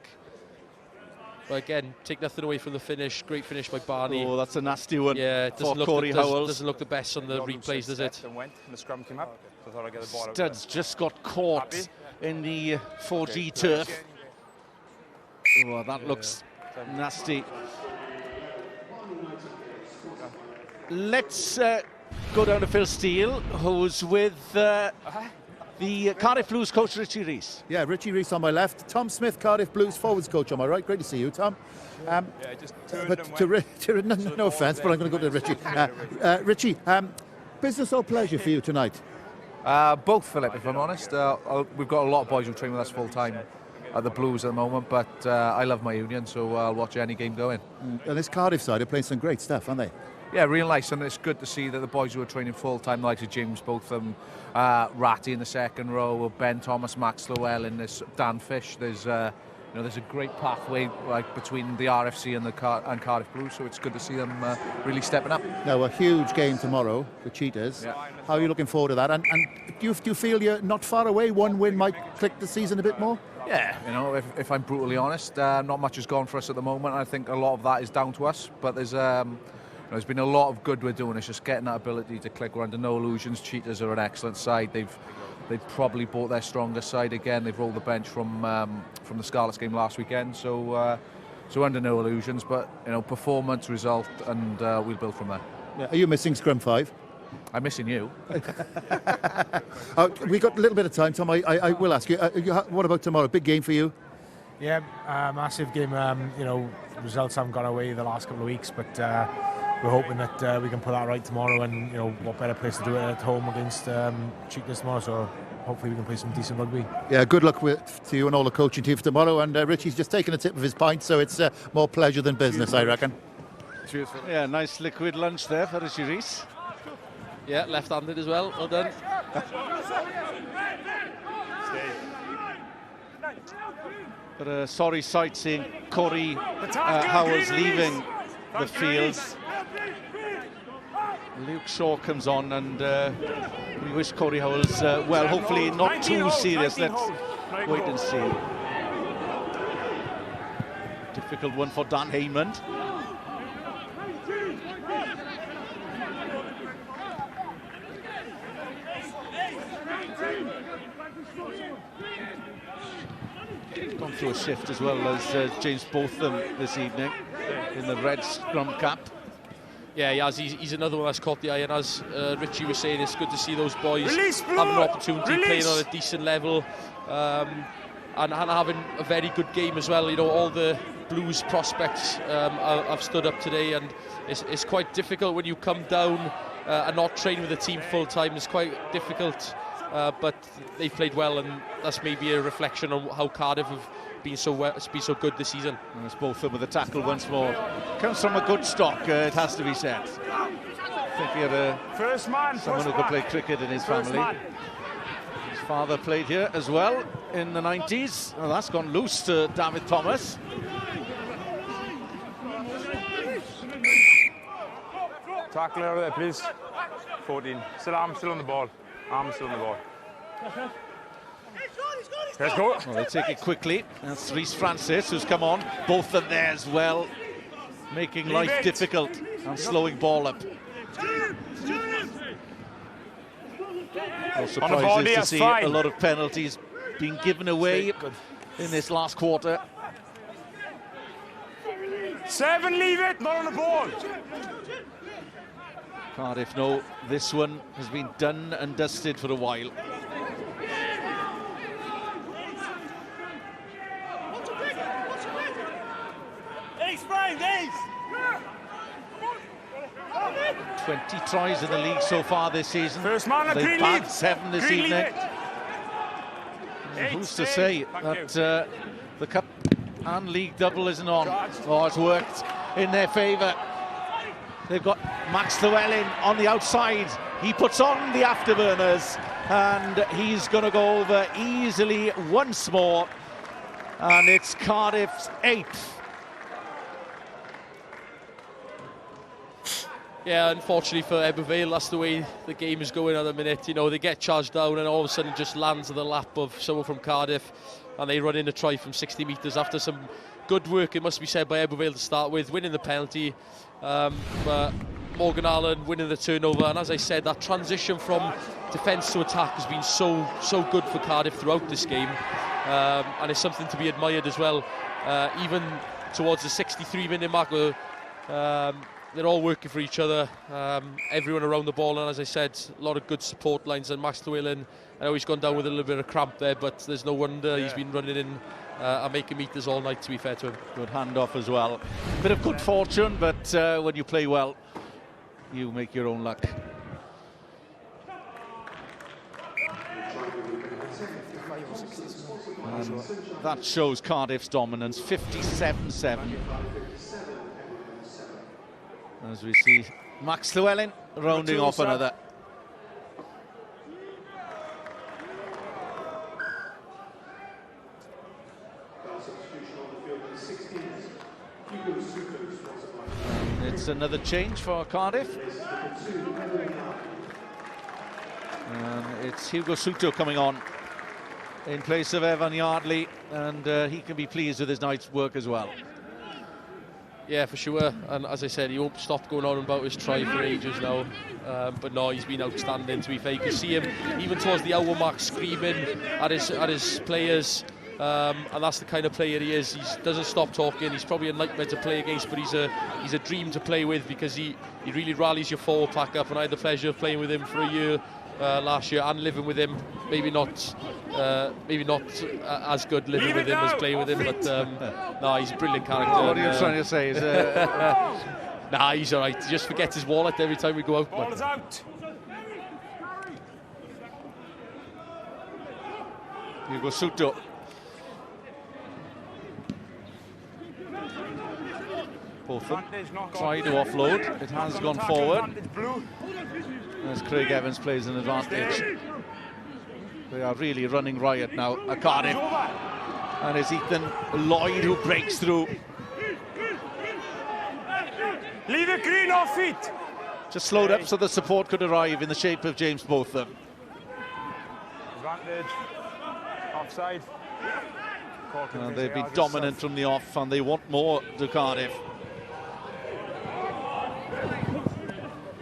But again, take nothing away from the finish. Great finish by Barney. Oh, that's a nasty one. Yeah, it doesn't look the best on the replays, does it? Studs just got caught in the 4G turf. Oh, that looks nasty. Let's go down to Phil Steele, who's with the Cardiff Blues coach, Richie Rees. Yeah, Richie Rees on my left. Tom Smith, Cardiff Blues forwards coach on my right. Great to see you, Tom. No offence, but I'm going to go to Richie. Richie, business or pleasure for you tonight? Both, Philip, if I'm honest. We've got a lot of boys who train with us full time at the Blues at the moment, but I love my union, so I'll watch any game going. And this Cardiff side are playing some great stuff, aren't they? Yeah, real nice, and it's good to see that the boys who are training full time, like James Botham, Ratty in the second row, Ben Thomas, Max Llewellyn, there's Dan Fish. There's there's a great pathway between the RFC and Cardiff Blues, so it's good to see them really stepping up. Now, a huge game tomorrow, the Cheetahs. Yeah. How are you looking forward to that? And do you feel you're not far away? One win might click the season a bit more? Yeah, if I'm brutally honest, not much has gone for us at the moment. I think a lot of that is down to us, but there's there's been a lot of good we're doing. It's just getting that ability to click. We're under no illusions. Cheetahs are an excellent side. They've probably bought their strongest side again. They've rolled the bench from the Scarlets game last weekend. So under no illusions, but performance, result, and we'll build from there. Yeah. Are you missing scrum 5? I'm missing you. We got a little bit of time, Tom. I will ask you. What about tomorrow? Big game for you? Yeah, massive game. Results haven't gone away the last couple of weeks, but we're hoping that we can put that right tomorrow. And what better place to do it at home against Cheetahs tomorrow? So hopefully we can play some decent rugby. Yeah, good luck to you and all the coaching team for tomorrow. And Richie's just taken a tip of his pint, so it's more pleasure than business, I reckon. Cheers. Yeah, nice liquid lunch there for Richie Rees. Yeah, left-handed as well. Well done. But a sorry sight seeing Corey Howells leaving the field. Luke Shaw comes on, and we wish Corey Howells well. Hopefully not too serious. Let's wait and see. Difficult one for Dan Haymond. Gone through a shift as well as James Botham this evening in the red scrum cap. Yeah, he has. He's another one that's caught the eye, and as Richie was saying, it's good to see those boys having an opportunity, playing on a decent level, and having a very good game as well. All the Blues prospects have stood up today, and it's quite difficult when you come down and not train with the team full time. It's quite difficult. But they've played well, and that's maybe a reflection on how Cardiff have been so good this season. And it's Botham with the tackle once more. Comes from a good stock, it has to be said. I think he had someone who could play cricket in his family. His father played here as well in the 90s. Well, that's gone loose to David Thomas. Tackle over there, please. 14. Arm still on the ball. Arm still on the ball. Let's go. Well, they take it quickly. That's Rhys Francis who's come on. Both of them there as well, making life difficult and slowing ball up. No surprises to see a lot of penalties being given away in this last quarter. 7, leave it, not on the ball. Cardiff know this one has been done and dusted for a while. Ace, Brian, Ace! 20 tries in the league so far this season. First man, they've bagged 7 this evening. Who's to say that the cup and league double isn't on? Oh, it's worked in their favour. They've got Max Llewellyn on the outside. He puts on the afterburners, and he's going to go over easily once more. And it's Cardiff's 8th. Yeah, unfortunately for Ebbw Vale, that's the way the game is going at the minute. They get charged down, and all of a sudden just lands in the lap of someone from Cardiff, and they run in a try from 60 metres after some good work, it must be said, by Ebbw Vale to start with, winning the penalty. But Morgan Allen winning the turnover, and as I said, that transition from defence to attack has been so good for Cardiff throughout this game, and it's something to be admired as well. Even towards the 63-minute mark, they're all working for each other, everyone around the ball, and as I said, a lot of good support lines. And Max Llewellyn, I know he's gone down with a little bit of cramp there, but there's no wonder he's been running in and making meters all night, to be fair to him. Good handoff as well. Bit of good fortune, but when you play well, you make your own luck. And that shows Cardiff's dominance, 57-7. As we see Max Llewellyn rounding off another. It's another change for Cardiff. And it's Hugo Souto coming on in place of Evan Yardley, and he can be pleased with his night's work as well. Yeah, for sure. And as I said, he won't stop going on about his try for ages now. But no, he's been outstanding, to be fair. You can see him, even towards the hour mark, screaming at his players. And that's the kind of player he is. He doesn't stop talking. He's probably a nightmare to play against, but he's a dream to play with, because he really rallies your forward pack up. And I had the pleasure of playing with him for a year last year, and living with him. Maybe not as good living with him as playing with him, but no, he's a brilliant character. What are you trying to say? Nah, he's all right. He just forgets his wallet every time we go out. Ball is out. You go Suto. Both of them try to offload. It has gone forward. As Craig Evans plays an advantage. They are really running riot now at Cardiff. And it's Ethan Lloyd who breaks through. Leave it green off feet. Just slowed up so the support could arrive in the shape of James Botham. Advantage. Offside. And they've been dominant from the off, and they want more to Cardiff.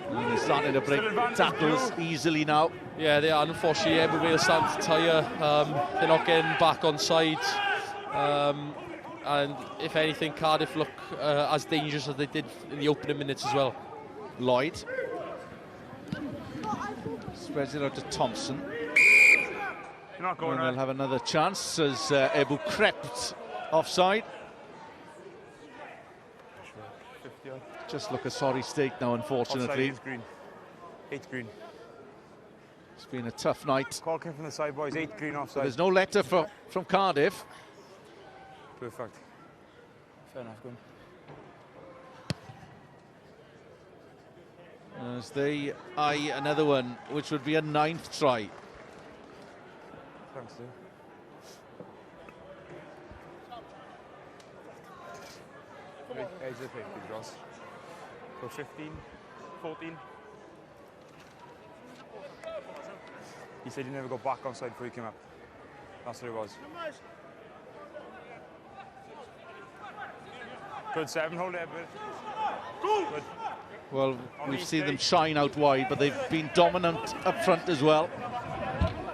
And they're starting to break tackles easily now. Yeah, they are. Unfortunately, Ebbw Vale starting to tire. They're not getting back on side. And if anything, Cardiff look as dangerous as they did in the opening minutes as well. Lloyd spreads it out to Thompson. You're not going and right. they'll have another chance as Ebbw crept offside. Just look a sorry state now, unfortunately. Offside, green. 8 green. It's been a tough night. Call came from the side, boys. 8 green offside. There's no letter from Cardiff. Perfect. Fair enough, good. As they eye another one, which would be a 9th try. Thanks, Steve. Edge of the pick, Ross. So 15, 14. He said he never got back on side before he came up. That's what it was. Good 7, hold it, good. Well, we've seen them shine out wide, but they've been dominant up front as well.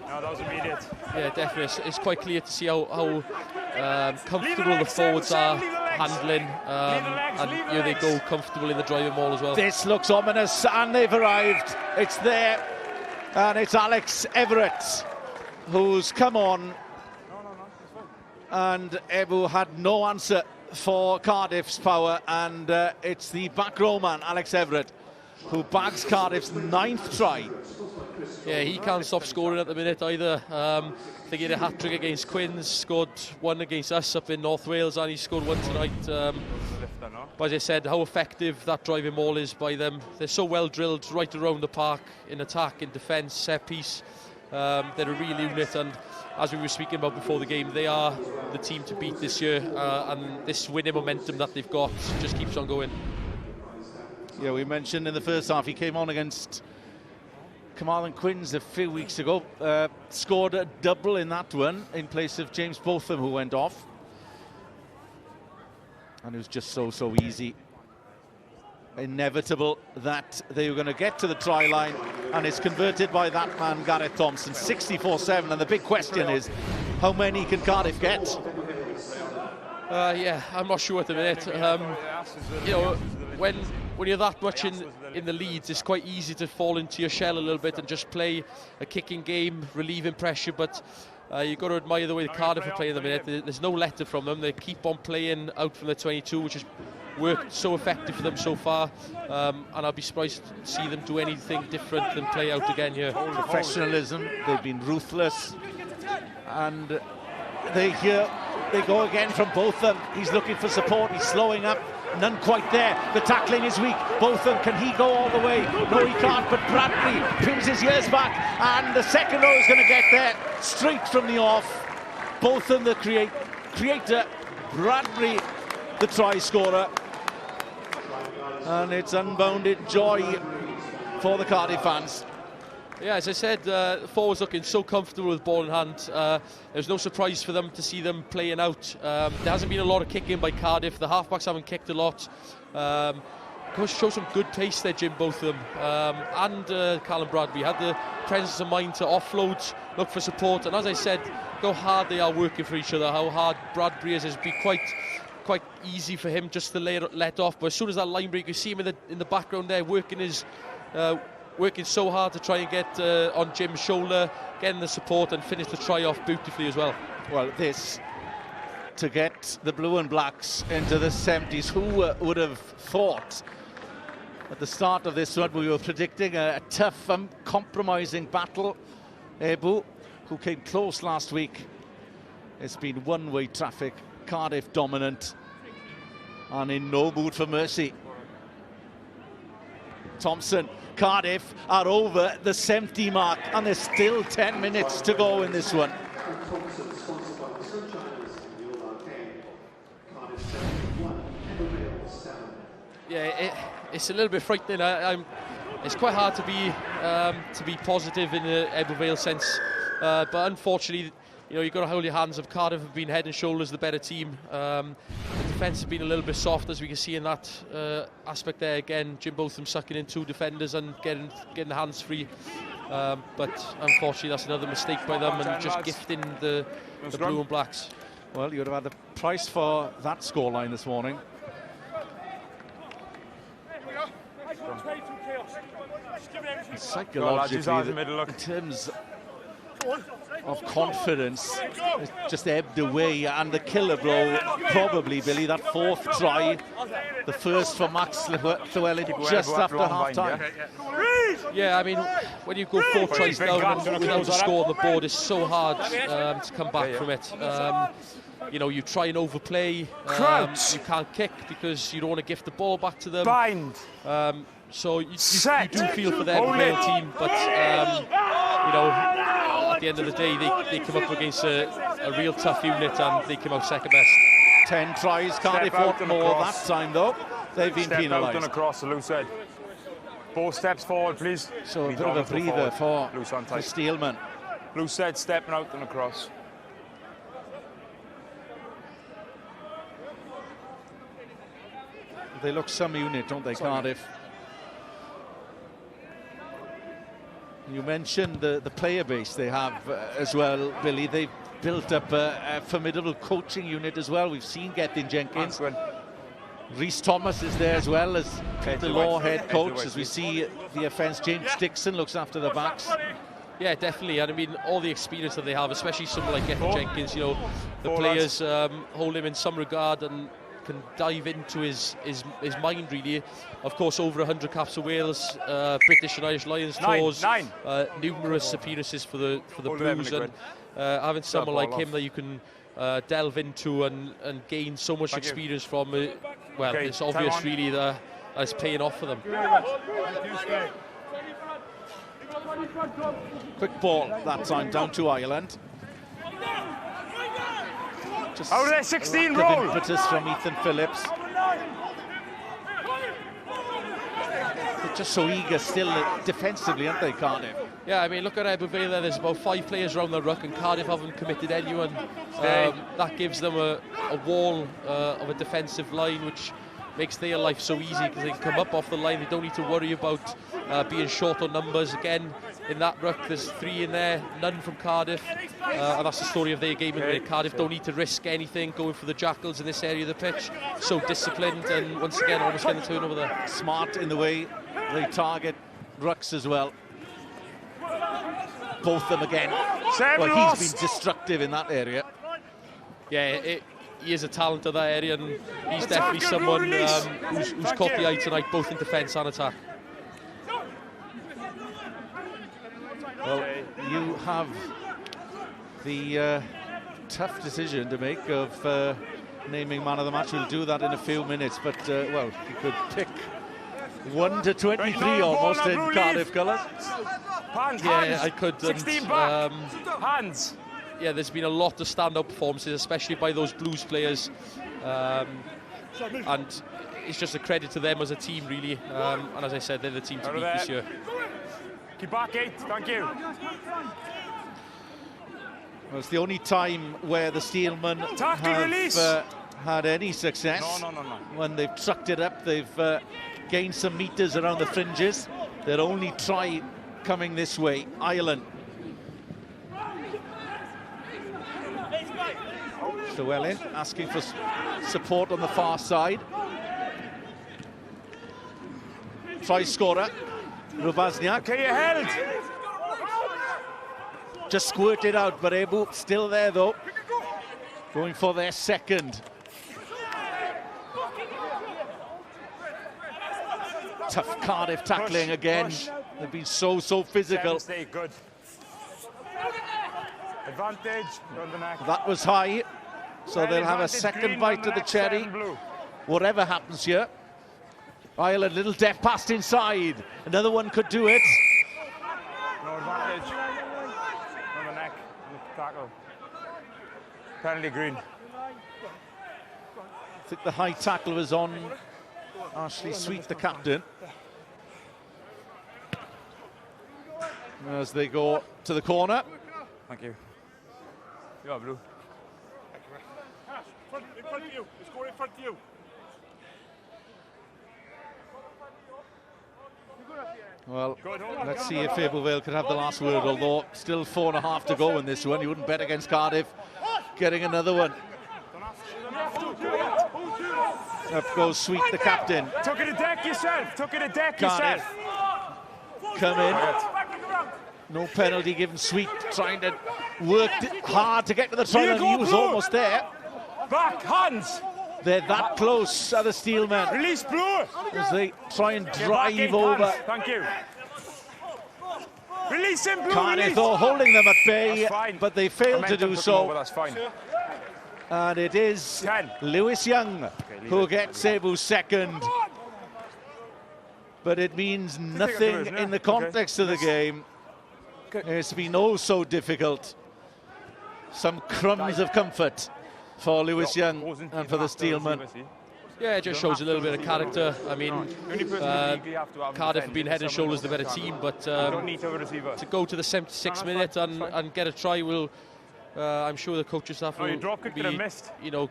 No, that was immediate. Yeah, definitely. It's quite clear to see how comfortable the forwards are handling, and they go comfortable in the driving ball as well. This looks ominous, and they've arrived. It's there, and it's Alex Everett who's come on. And Ebbw had no answer for Cardiff's power, and it's the back row man, Alex Everett, who bags Cardiff's 9th try. Yeah, he can't stop scoring at the minute either. I think he had a hat-trick against Quins, scored 1 against us up in North Wales, and he scored 1 tonight. But as I said, how effective that driving ball is by them. They're so well drilled right around the park, in attack, in defence, set piece. They're a real unit, and as we were speaking about before the game, they are the team to beat this year, and this winning momentum that they've got just keeps on going. Yeah, we mentioned in the first half he came on against Kamal and Quins a few weeks ago, scored a double in that one in place of James Botham, who went off. And it was just so easy. Inevitable that they were going to get to the try line, and it's converted by that man, Gareth Thompson, 64-7. And the big question is, how many can Cardiff get? Yeah, I'm not sure at the minute. You know, when you're that much in the leads, it's quite easy to fall into your shell a little bit and just play a kicking game, relieving pressure. But you've got to admire the way the Cardiff are playing at the minute. There's no letter from them. They keep on playing out from the 22, which has worked so effective for them so far. And I'll be surprised to see them do anything different than play out again here. Professionalism, they've been ruthless. And they go again from Botham. He's looking for support, he's slowing up. None quite there. The tackling is weak. Botham, can he go all the way? No, he can't, but Bradbury pins his ears back, and the second row is going to get there straight from the off. Botham, the creator, Bradbury, the try scorer. And it's unbounded joy for the Cardiff fans. Yeah, as I said, forwards looking so comfortable with ball in hand. There's no surprise for them to see them playing out. There hasn't been a lot of kicking by Cardiff. The halfbacks haven't kicked a lot. Show some good pace there, Jim, both of them. And Callum Bradbury had the presence of mind to offload, look for support. And as I said, how hard they are working for each other, how hard Bradbury is. It's been quite easy for him just to let off. But as soon as that line break, you see him in the background there working so hard to try and get on Jim's shoulder, getting the support and finish the try off beautifully as well. Well, this to get the Blue and Blacks into the 70s. Who would have thought at the start of this run we were predicting a tough, compromising battle? Ebbw, who came close last week. It's been one-way traffic. Cardiff dominant and in no mood for mercy. Thompson. Cardiff are over the 70 mark and there's still 10 minutes to go in this one. Yeah, it's a little bit frightening. It's quite hard to be positive in the Ebbw Vale sense, but unfortunately, you know, you've got to hold your hands up. Cardiff have been head and shoulders the better team. The defence has been a little bit soft, as we can see in that aspect there. Again, Jim Botham sucking in 2 defenders and getting the hands free. But unfortunately, that's another mistake by them and just gifting the Blue and Blacks. Well, you would have had the price for that scoreline this morning. Psychologically, in terms of confidence, it's just ebbed away, and the killer blow probably, Billy, that 4th try, the first for Max Llewellyn just after half-time. Yeah, I mean, when you go 4 tries down without a score on the board, it's so hard to come back from it. You know, you try and overplay, you can't kick because you don't want to gift the ball back to them. So you do feel for the Ebbw Vale team, but you know, at the end of the day, they come up against a real tough unit and they come out second best. 10 tries, Cardiff want more that time though. They've been penalised. Step out and across, the loose head. 4 steps forward, please. So a bit of a breather for Steelman. Loose head, stepping out and across. They look some unit, don't they, Cardiff? You mentioned the player base they have as well, Billy. They've built up a formidable coaching unit as well. We've seen Gethin Jenkins. Rhys Thomas is there as well as the Law head coach. As we see the offence, James Dixon looks after the backs. Yeah, definitely. And I mean, all the experience that they have, especially someone like Gethin Jenkins, you know, the players hold him in some regard and can dive into his mind, really. Of course, over 100 caps for Wales, British and Irish Lions tours, numerous appearances for the Blues, and having someone like him that you can delve into and gain so much experience from, well, it's obvious really that it's paying off for them. Quick ball that time down to Ireland. Just out of there, 16 roll. Impetus from Ethan Phillips. They're just so eager still defensively, aren't they, Cardiff? Yeah, I mean, look at Ebbw Vale there. There's about 5 players around the ruck, and Cardiff haven't committed anyone. That gives them a wall of a defensive line, which makes their life so easy because they can come up off the line. They don't need to worry about being short on numbers. Again, in that ruck, there's 3 in there, none from Cardiff, and that's the story of their game. Cardiff don't need to risk anything going for the jackals in this area of the pitch. So disciplined, and once again, almost getting the turnover there. Smart in the way they target rucks as well. Both them again. Well, he's been destructive in that area. Yeah, he is a talent of that area, and he's definitely someone who's caught the eye tonight, both in defence and attack. Well, you have the tough decision to make of naming man of the match. We'll do that in a few minutes, but well, you could pick 1 to 23 almost in Cardiff colours. Yeah, I could. 16 back. Hands. Yeah, there's been a lot of stand-up performances, especially by those Blues players, and it's just a credit to them as a team, really. And as I said, they're the team to beat this year. Keep back 8, thank you. Well, it's the only time where the Steelmen have had any success. No. When they've trucked it up, they've gained some metres around the fringes. Their only try coming this way, Ireland. Llewellyn asking for support on the far side. Try scorer, Rovazniak. Okay, you held. Just squirted out, but Ebbw still there though. Going for their second. Tough Cardiff tackling again. They've been so physical. Stay good. Advantage on the neck. That was high, so they'll have a second bite of the cherry. Whatever happens here. Ireland, little deft pass inside. Another one could do it. No advantage. On the neck, on the tackle. Penalty green. I think the high tackle was on Ashley Sweet, the captain. As they go to the corner. Thank you. Yeah, Blue. In front of you. Score in front of you. Well, let's see if Ebbw Vale could have the last word, although still 4.5 to go in this one. You wouldn't bet against Cardiff getting another one. Up goes Sweet, the captain. Took it a deck yourself. Took it a deck Cardiff yourself. come in. No penalty given. Sweet trying to work hard to get to the try, and he was almost there. Back, hands. They're that close, are the Steelmen. Release Blue. As they try and drive over. Thank you. Release him, Blue. Cardiff though holding them at bay, but they failed to do so. That's fine. And it is 10. Lewis Young who gets Ebbw's second. But it means nothing in the context of the game. It's been oh so difficult. Some crumbs of comfort for Lewis Young and for the Steelmen. Yeah, it just shows a little bit of character. I mean, Cardiff have been head and shoulders the better team, but to go to the 76th minute and get a try will, I'm sure the coaching staff will be, you know,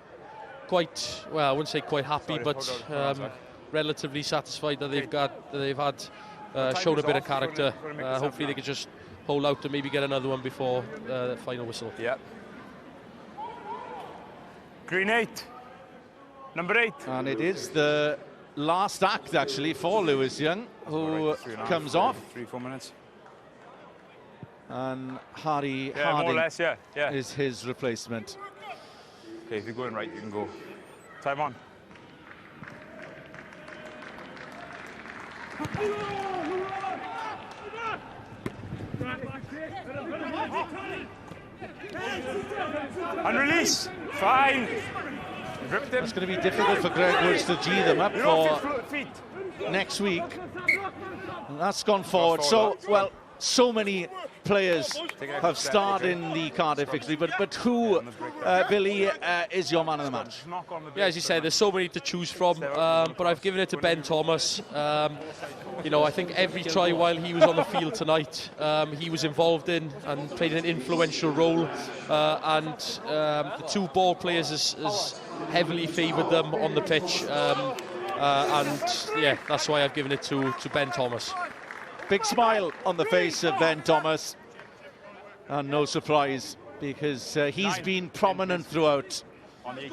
quite, well, I wouldn't say quite happy, but relatively satisfied that they've had shown a bit of character. Hopefully they can just hold out to maybe get another one before the final whistle. Yeah. Green 8. Number 8. And it is the last act, actually, for Lewis Young, who comes off. 3-4 minutes. And Harry Harding more or less, yeah. is his replacement. Okay, if you're going right, you can go. Time on. And release. Fine. It's going to be difficult for Greg Woods to G them up for next week. And that's gone forward. So, well, so many players have starred in the Cardiff victory, but who, Billy, is your man of the match? Yeah, as you say, there's so many to choose from, but I've given it to Ben Thomas. You know, I think every try while he was on the field tonight, he was involved in and played an influential role, and the two ball players has heavily favoured them on the pitch, and yeah, that's why I've given it to Ben Thomas. Big smile on the face of Ben Thomas, and no surprise, because he's been prominent throughout. On the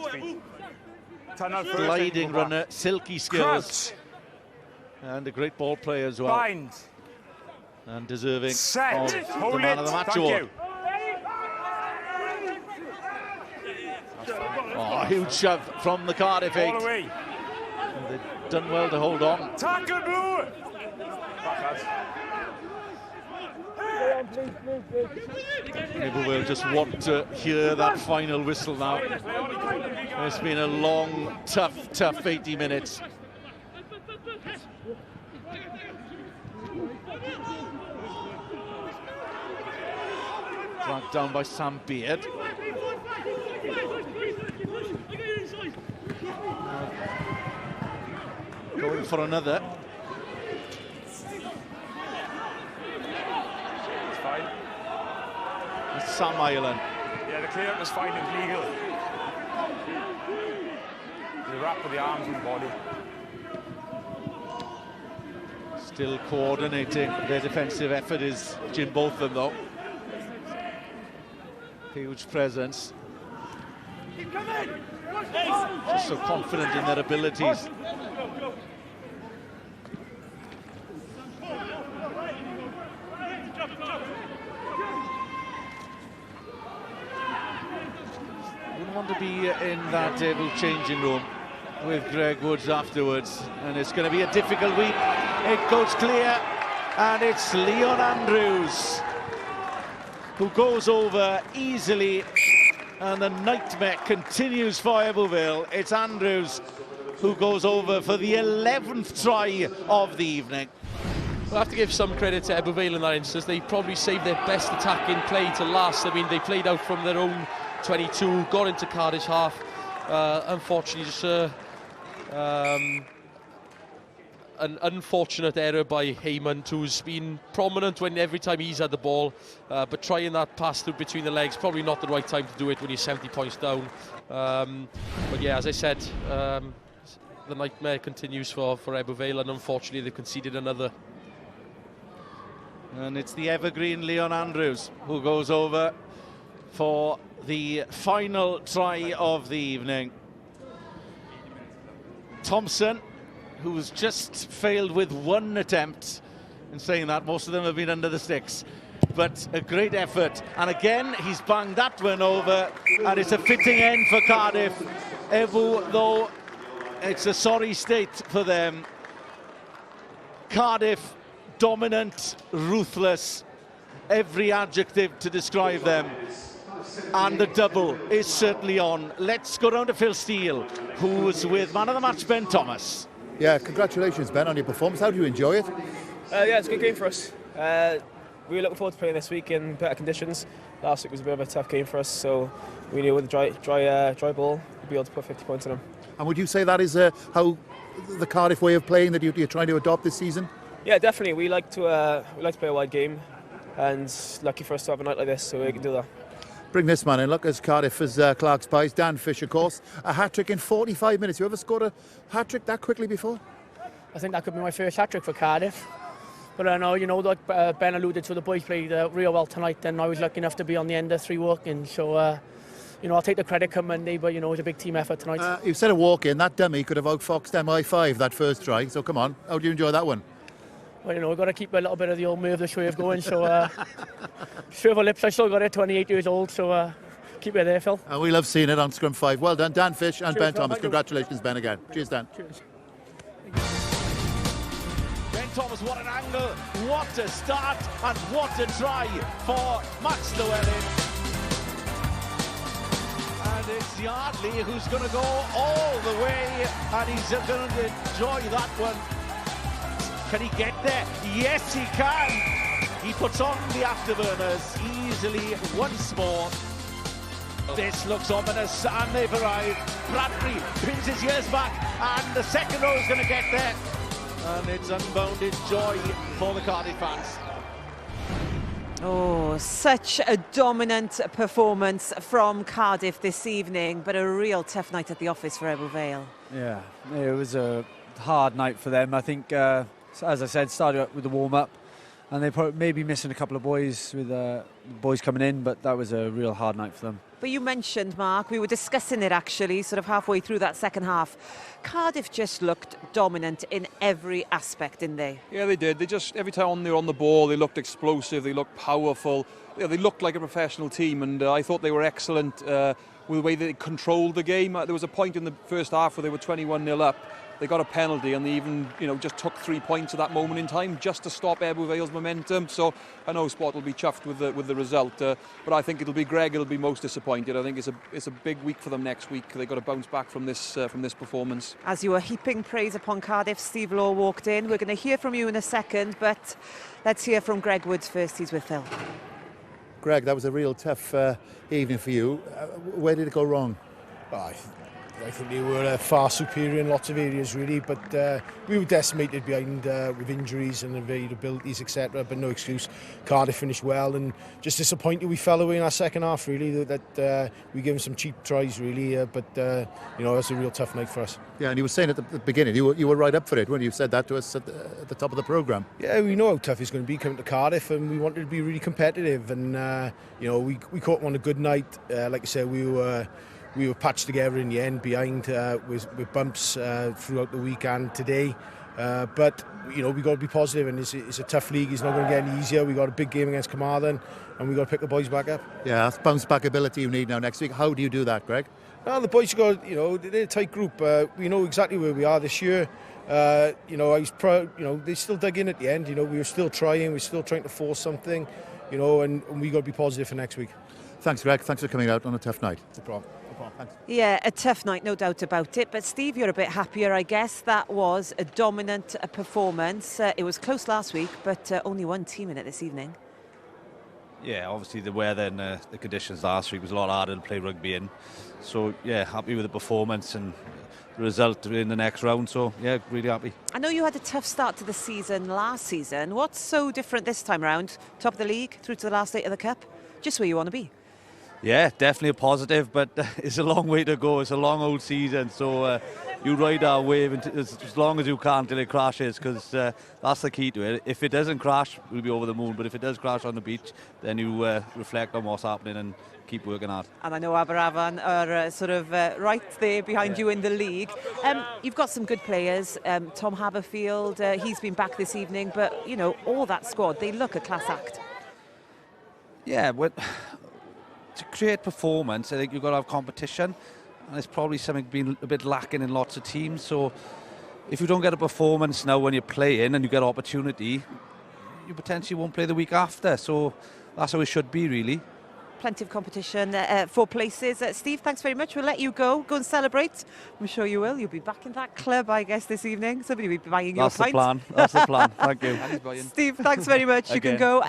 Gliding runner, silky skills, and a great ball player as well. Bind. And deserving Set. of Hold the man it. of the match Thank award. you. Oh, huge shove from the Cardiff 8. All the way. And they've done well to hold on. Tackle, Blue. Maybe we'll just want to hear that final whistle now. It's been a long, tough 80 minutes. Dragged down by Sam Beard. Going for another. Sam Ireland. Yeah, the clearance was fine and legal. The wrap with the arms and the body. Still coordinating their defensive effort is Jim Botham, though. Huge presence. Just so confident in their abilities. Wouldn't want to be in that changing room with Greg Woods afterwards, and it's going to be a difficult week. It goes clear, and it's Leon Andrews who goes over easily, and the nightmare continues for Ebbw Vale. It's Andrews who goes over for the 11th try of the evening. We'll have to give some credit to Ebbw Vale in that instance. They probably saved their best attacking play to last. I mean, they played out from their own 22, got into Cardiff's half. Unfortunately, just an unfortunate error by Heyman, who's been prominent when every time he's had the ball, but trying that pass through between the legs, probably not the right time to do it when you're 70 points down. But yeah, as I said, the nightmare continues for Ebbw Vale, and unfortunately they've conceded another. And it's the evergreen Leon Andrews who goes over for the final try of the evening. Thompson, who's just failed with one attempt. In saying that, most of them have been under the sticks. But a great effort. And again, he's banged that one over. And it's a fitting end for Cardiff. Ebbw, though, it's a sorry state for them. Cardiff, dominant, ruthless. Every adjective to describe them. And the double is certainly on. Let's go down to Phil Steele, who's with man of the match, Ben Thomas. Yeah, congratulations, Ben, on your performance. How do you enjoy it? Yeah, it's a good game for us. We were looking forward to playing this week in better conditions. Last week was a bit of a tough game for us, so we knew with a dry ball, we'd be able to put 50 points on them. And would you say that is how the Cardiff way of playing that you're trying to adopt this season? Yeah, definitely. We like to play a wide game, and lucky for us to have a night like this, so we can do that. Bring this man in. Look, as Cardiff as Clark's Pies. Dan Fish, of course. A hat-trick in 45 minutes. You ever scored a hat-trick that quickly before? I think that could be my first hat-trick for Cardiff. But I know, like Ben alluded to, the boys played real well tonight, and I was lucky enough to be on the end of 3 working. So, I'll take the credit come Monday, but, it was a big team effort tonight. You said a walk-in. That dummy could have outfoxed MI5 that first try. So, come on. How do you enjoy that one? Well, we've got to keep a little bit of the old Merv the way of going, so serve our lips. I still got it, 28 years old, so keep it there, Phil. And we love seeing it on Scrum 5. Well done, Dan Fish and Cheers, Ben Phil. Thomas. Congratulations, Ben, again. Cheers, Dan. Cheers. Ben Thomas, what an angle, what a start, and what a try for Max Llewellyn. And it's Yardley who's going to go all the way, and he's going to enjoy that one. Can he get there? Yes, he can. He puts on the afterburners easily once more. This looks ominous, and they've arrived. Bradbury pins his ears back, and the second row is going to get there. And it's unbounded joy for the Cardiff fans. Oh, such a dominant performance from Cardiff this evening, but a real tough night at the office for Ebbw Vale. Yeah, it was a hard night for them. I think, as I said, started up with the warm-up, and they probably maybe missing a couple of boys with boys coming in, but that was a real hard night for them. But you mentioned, Mark, we were discussing it actually, sort of halfway through that second half. Cardiff just looked dominant in every aspect, didn't they? Yeah, they did. They just, every time they were on the ball, they looked explosive, they looked powerful. They looked like a professional team, and I thought they were excellent with the way they controlled the game. There was a point in the first half where they were 21-0 up. They got a penalty, and they even, just took 3 points at that moment in time just to stop Ebbw Vale's momentum. So I know Sport will be chuffed with the result, but I think it'll be Greg. It'll be most disappointed. I think it's a big week for them next week. They've got to bounce back from this performance. As you were heaping praise upon Cardiff, Steve Law walked in. We're going to hear from you in a second, but let's hear from Greg Woods first. He's with Phil. Greg, that was a real tough evening for you. Where did it go wrong? I think they were far superior in lots of areas, really, but we were decimated behind with injuries and availabilities, etc. But no excuse. Cardiff finished well, and just disappointed we fell away in our second half. Really, that we gave them some cheap tries, really. But you know, it's a real tough night for us. Yeah, and you were saying at the beginning, you were right up for it when you said that to us at the top of the programme. Yeah, we know how tough it's going to be coming to Cardiff, and we wanted to be really competitive. And you know, we caught one a good night. Like I said, we were patched together in the end behind with bumps throughout the week and today. But you know, we got to be positive, and it's a tough league. It's not going to get any easier. We got a big game against Carmarthen, and we got to pick the boys back up. Yeah, that's bounce back ability you need now next week. How do you do that, Greg? The boys got, you know, they're a tight group. We know exactly where we are this year. You know, I was proud. You know, they still dug in at the end. You know, we were still trying. We're still trying to force something. You know, and we got to be positive for next week. Thanks, Greg. Thanks for coming out on a tough night. No problem. Thanks. Yeah, a tough night, no doubt about it. But Steve, you're a bit happier, I guess. That was a dominant performance. It was close last week, but only one team in it this evening. Yeah, obviously the weather and the conditions last week was a lot harder to play rugby in. So, yeah, happy with the performance and the result in the next round. So, yeah, really happy. I know you had a tough start to the season last season. What's so different this time round? Top of the league, through to the last 8 of the Cup? Just where you want to be. Yeah, definitely a positive, but it's a long way to go. It's a long old season, so you ride our wave as long as you can till it crashes, because that's the key to it. If it doesn't crash, we'll be over the moon, but if it does crash on the beach, then you reflect on what's happening and keep working hard. And I know Aberafan are sort of right there behind you in the league. You've got some good players. Tom Haberfield, he's been back this evening, but, you know, all that squad, they look a class act. Yeah, but to create performance, I think you've got to have competition, and it's probably something been a bit lacking in lots of teams. So if you don't get a performance now when you're playing and you get opportunity, you potentially won't play the week after. So that's how it should be, really. Plenty of competition for places. Steve, thanks very much. We'll let you go and celebrate. I'm sure you will. You'll be back in that club, I guess, this evening. Somebody will be buying you a pint. That's the plan. Thank you. Steve, thanks very much. You can go.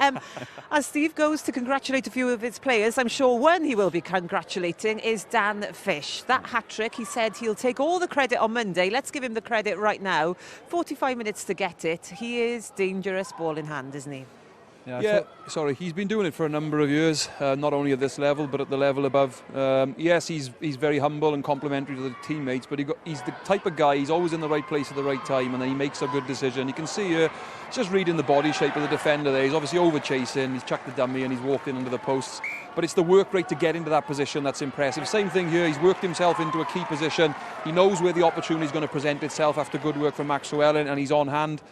As Steve goes to congratulate a few of his players, I'm sure one he will be congratulating is Dan Fish. That hat-trick, he said he'll take all the credit on Monday. Let's give him the credit right now. 45 minutes to get it. He is dangerous, ball in hand, isn't he? Yeah, sorry, he's been doing it for a number of years, not only at this level but at the level above. Yes, he's very humble and complimentary to the teammates, but he's the type of guy, he's always in the right place at the right time, and then he makes a good decision. You can see here, just reading the body shape of the defender there, he's obviously over-chasing, he's chucked the dummy and he's walked in under the posts, but it's the work rate to get into that position that's impressive. Same thing here, he's worked himself into a key position, he knows where the opportunity is going to present itself after good work from Max Llewellyn, and he's on hand.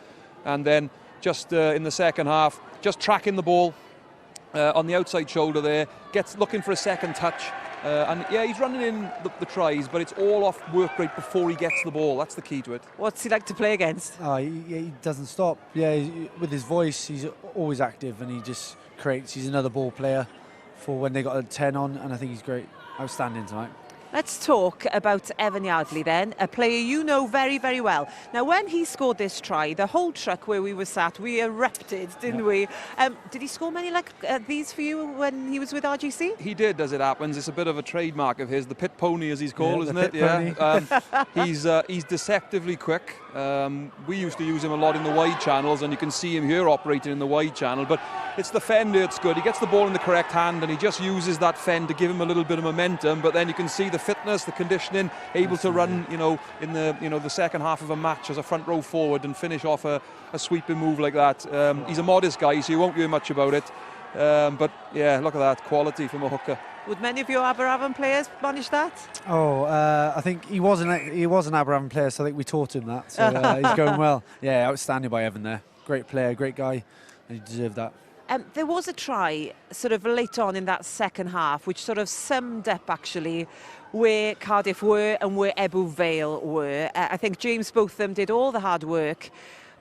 And then just in the second half, just tracking the ball on the outside shoulder there, looking for a second touch, and yeah, he's running in the tries, but it's all off work rate before he gets the ball. That's the key to it. What's he like to play against? He doesn't stop. Yeah, with his voice, he's always active, and he just creates. He's another ball player for when they got a 10 on, and I think he's great, outstanding tonight. Let's talk about Evan Yardley then, a player you know very, very well. Now, when he scored this try, the whole truck where we were sat, we erupted, didn't we? Did he score many like these for you when he was with RGC? He did, as it happens. It's a bit of a trademark of his, the pit pony, as he's called, isn't it? He's deceptively quick. We used to use him a lot in the wide channels, and you can see him here operating in the wide channel, but it's the fend that's good. He gets the ball in the correct hand, and he just uses that fend to give him a little bit of momentum, but then you can see the fitness, the conditioning, able to run, in the second half of a match as a front row forward and finish off a sweeping move like that. He's a modest guy, so you won't hear much about it. But yeah, look at that quality from a hooker. Would many of your Aberafan players manage that? I think he was an Aberafan player, so I think we taught him that. So he's going well. Yeah, outstanding by Evan there. Great player, great guy, and he deserved that. There was a try sort of late on in that second half which sort of summed up actually where Cardiff were and where Ebbw Vale were. I think James Botham did all the hard work,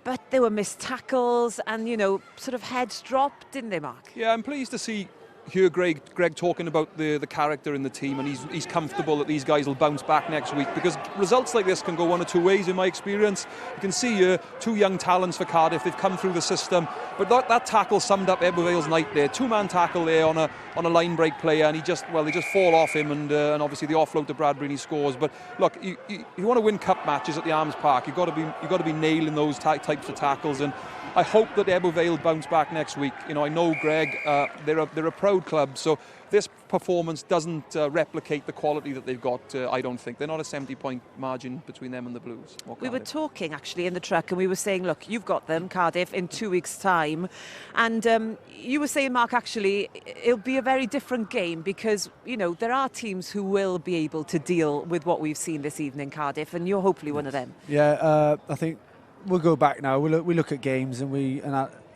but there were missed tackles and, sort of heads dropped, didn't they, Mark? Yeah, I'm pleased to see hear Greg talking about the character in the team, and he's comfortable that these guys will bounce back next week, because results like this can go one or two ways in my experience. You can see two young talents for Cardiff. They've come through the system, but that tackle summed up Ebbw Vale's night there. Two-man tackle there on a line break player, and they just fall off him, and obviously the offload to Bradbury and he scores. But look, you want to win cup matches at the Arms Park, you've got to be nailing those types of tackles, and I hope that Ebbw Vale bounce back next week. You know, I know Greg, they're a proud club, so this performance doesn't replicate the quality that they've got. I don't think they're not a 70-point margin between them and the Blues. We were talking actually in the truck, and we were saying, look, you've got them, Cardiff, in 2 weeks' time, and you were saying, Mark, actually it'll be a very different game, because you know there are teams who will be able to deal with what we've seen this evening, Cardiff, and you're hopefully one of them. Yeah, I think we'll go back now. We look at games and we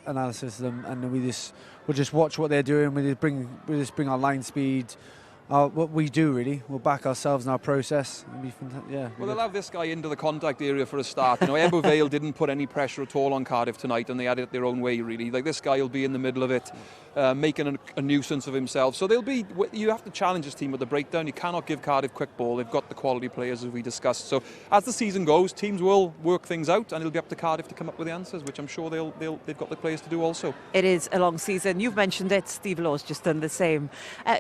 analysis them, and we'll just watch what they're doing. We just bring our line speed, what we do really. We'll back ourselves in our process. Well, they'll have this guy into the contact area for a start. You know, Ebbw Vale didn't put any pressure at all on Cardiff tonight, and they had it their own way really. Like, this guy will be in the middle of it, making a nuisance of himself. So you have to challenge this team with the breakdown. You cannot give Cardiff quick ball. They've got the quality players, as we discussed. So as the season goes, teams will work things out, and it'll be up to Cardiff to come up with the answers, which I'm sure they've got the players to do also. It is a long season. You've mentioned it. Steve Law's just done the same.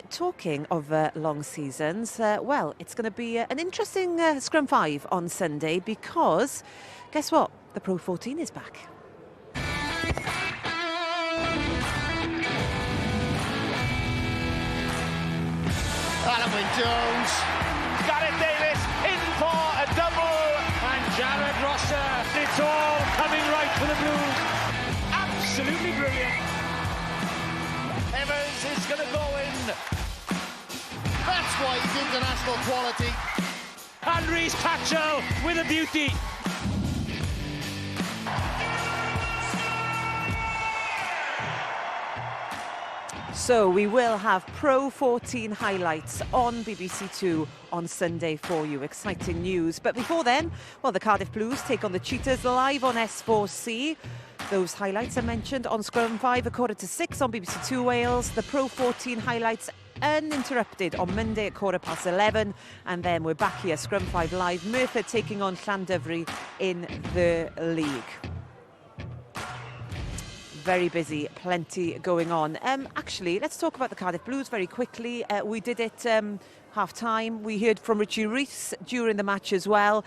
Talking of long seasons, well, it's going to be an interesting Scrum 5 on Sunday, because guess what? The Pro 14 is back. Alan Jones, Gareth Davis in for a double, and Jared Rosser. It's all coming right for the Blues. Absolutely brilliant. Evans is going to go in. That's why he's international quality. And Rhys Patchell with a beauty. So we will have Pro 14 highlights on BBC Two on Sunday for you. Exciting news. But before then, well, the Cardiff Blues take on the Cheetahs live on S4C. Those highlights are mentioned on Scrum 5 at 5:45 on BBC Two Wales. The Pro 14 highlights uninterrupted on Monday at 11:15, and then we're back here, Scrum 5 live. Merthyr taking on Llandovery in the league. Very busy, plenty going on. Actually, let's talk about the Cardiff Blues very quickly. We did it half-time. We heard from Richie Rees during the match as well.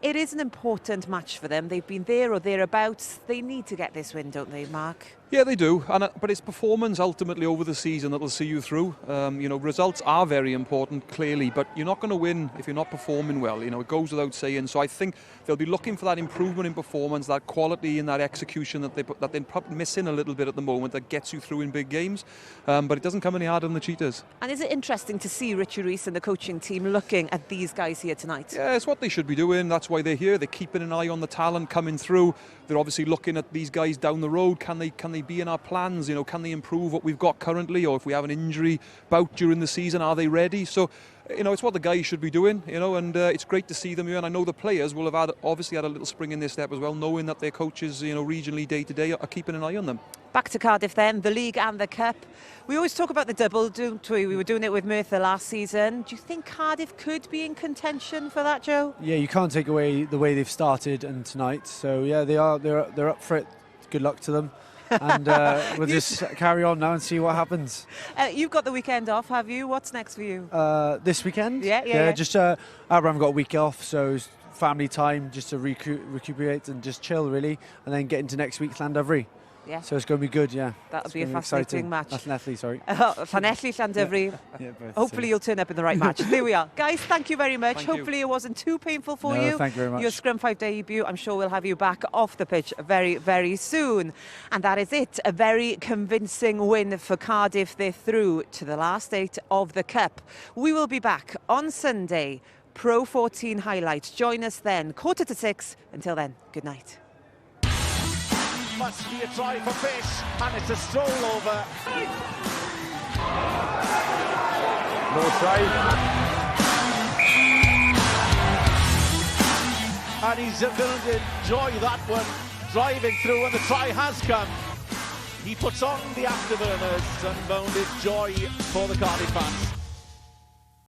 It is an important match for them. They've been there or thereabouts. They need to get this win, don't they, Mark? Yeah, they do, but it's performance ultimately over the season that will see you through. You know, results are very important, clearly, but you're not going to win if you're not performing well. You know, it goes without saying. So I think they'll be looking for that improvement in performance, that quality in that execution that they're probably missing a little bit at the moment, that gets you through in big games. But it doesn't come any harder than the Cheetahs. And is it interesting to see Richie Rees and the coaching team looking at these guys here tonight? Yeah, it's what they should be doing. That's why they're here. They're keeping an eye on the talent coming through. They're obviously looking at these guys down the road. Can they be in our plans? You know, can they improve what we've got currently? Or if we have an injury bout during the season, are they ready? So, you know, it's what the guys should be doing, you know, and it's great to see them here. And I know the players will have obviously had a little spring in their step as well, knowing that their coaches, you know, regionally, day to day, are keeping an eye on them. Back to Cardiff then, the league and the cup. We always talk about the double, don't we? We were doing it with Merthyr last season. Do you think Cardiff could be in contention for that, Joe? Yeah, you can't take away the way they've started and tonight. So yeah, they're up for it. Good luck to them. And we'll just carry on now and see what happens. You've got the weekend off, have you? What's next for you? This weekend? Yeah. Just Abraham got a week off, so it's family time just to recuperate and just chill really, and then get into next week's Llandovery. Yeah. So it's going to be good, yeah. That'll be a fascinating match. That's Llanelli, sorry. Llanelli, Llandovery. Yeah, hopefully you'll turn up in the right match. There we are. Guys, thank you very much. Hopefully it wasn't too painful for you. Thank you very much. Your Scrum 5 debut, I'm sure we'll have you back off the pitch very, very soon. And that is it. A very convincing win for Cardiff. They're through to the last 8 of the Cup. We will be back on Sunday. Pro 14 highlights. Join us then, 5:45. Until then, good night. Must be a try for Fish, and it's a stroll over. No try. And he's going to enjoy that one, driving through, and the try has come. He puts on the afterburners and bounded joy for the Cardiff fans.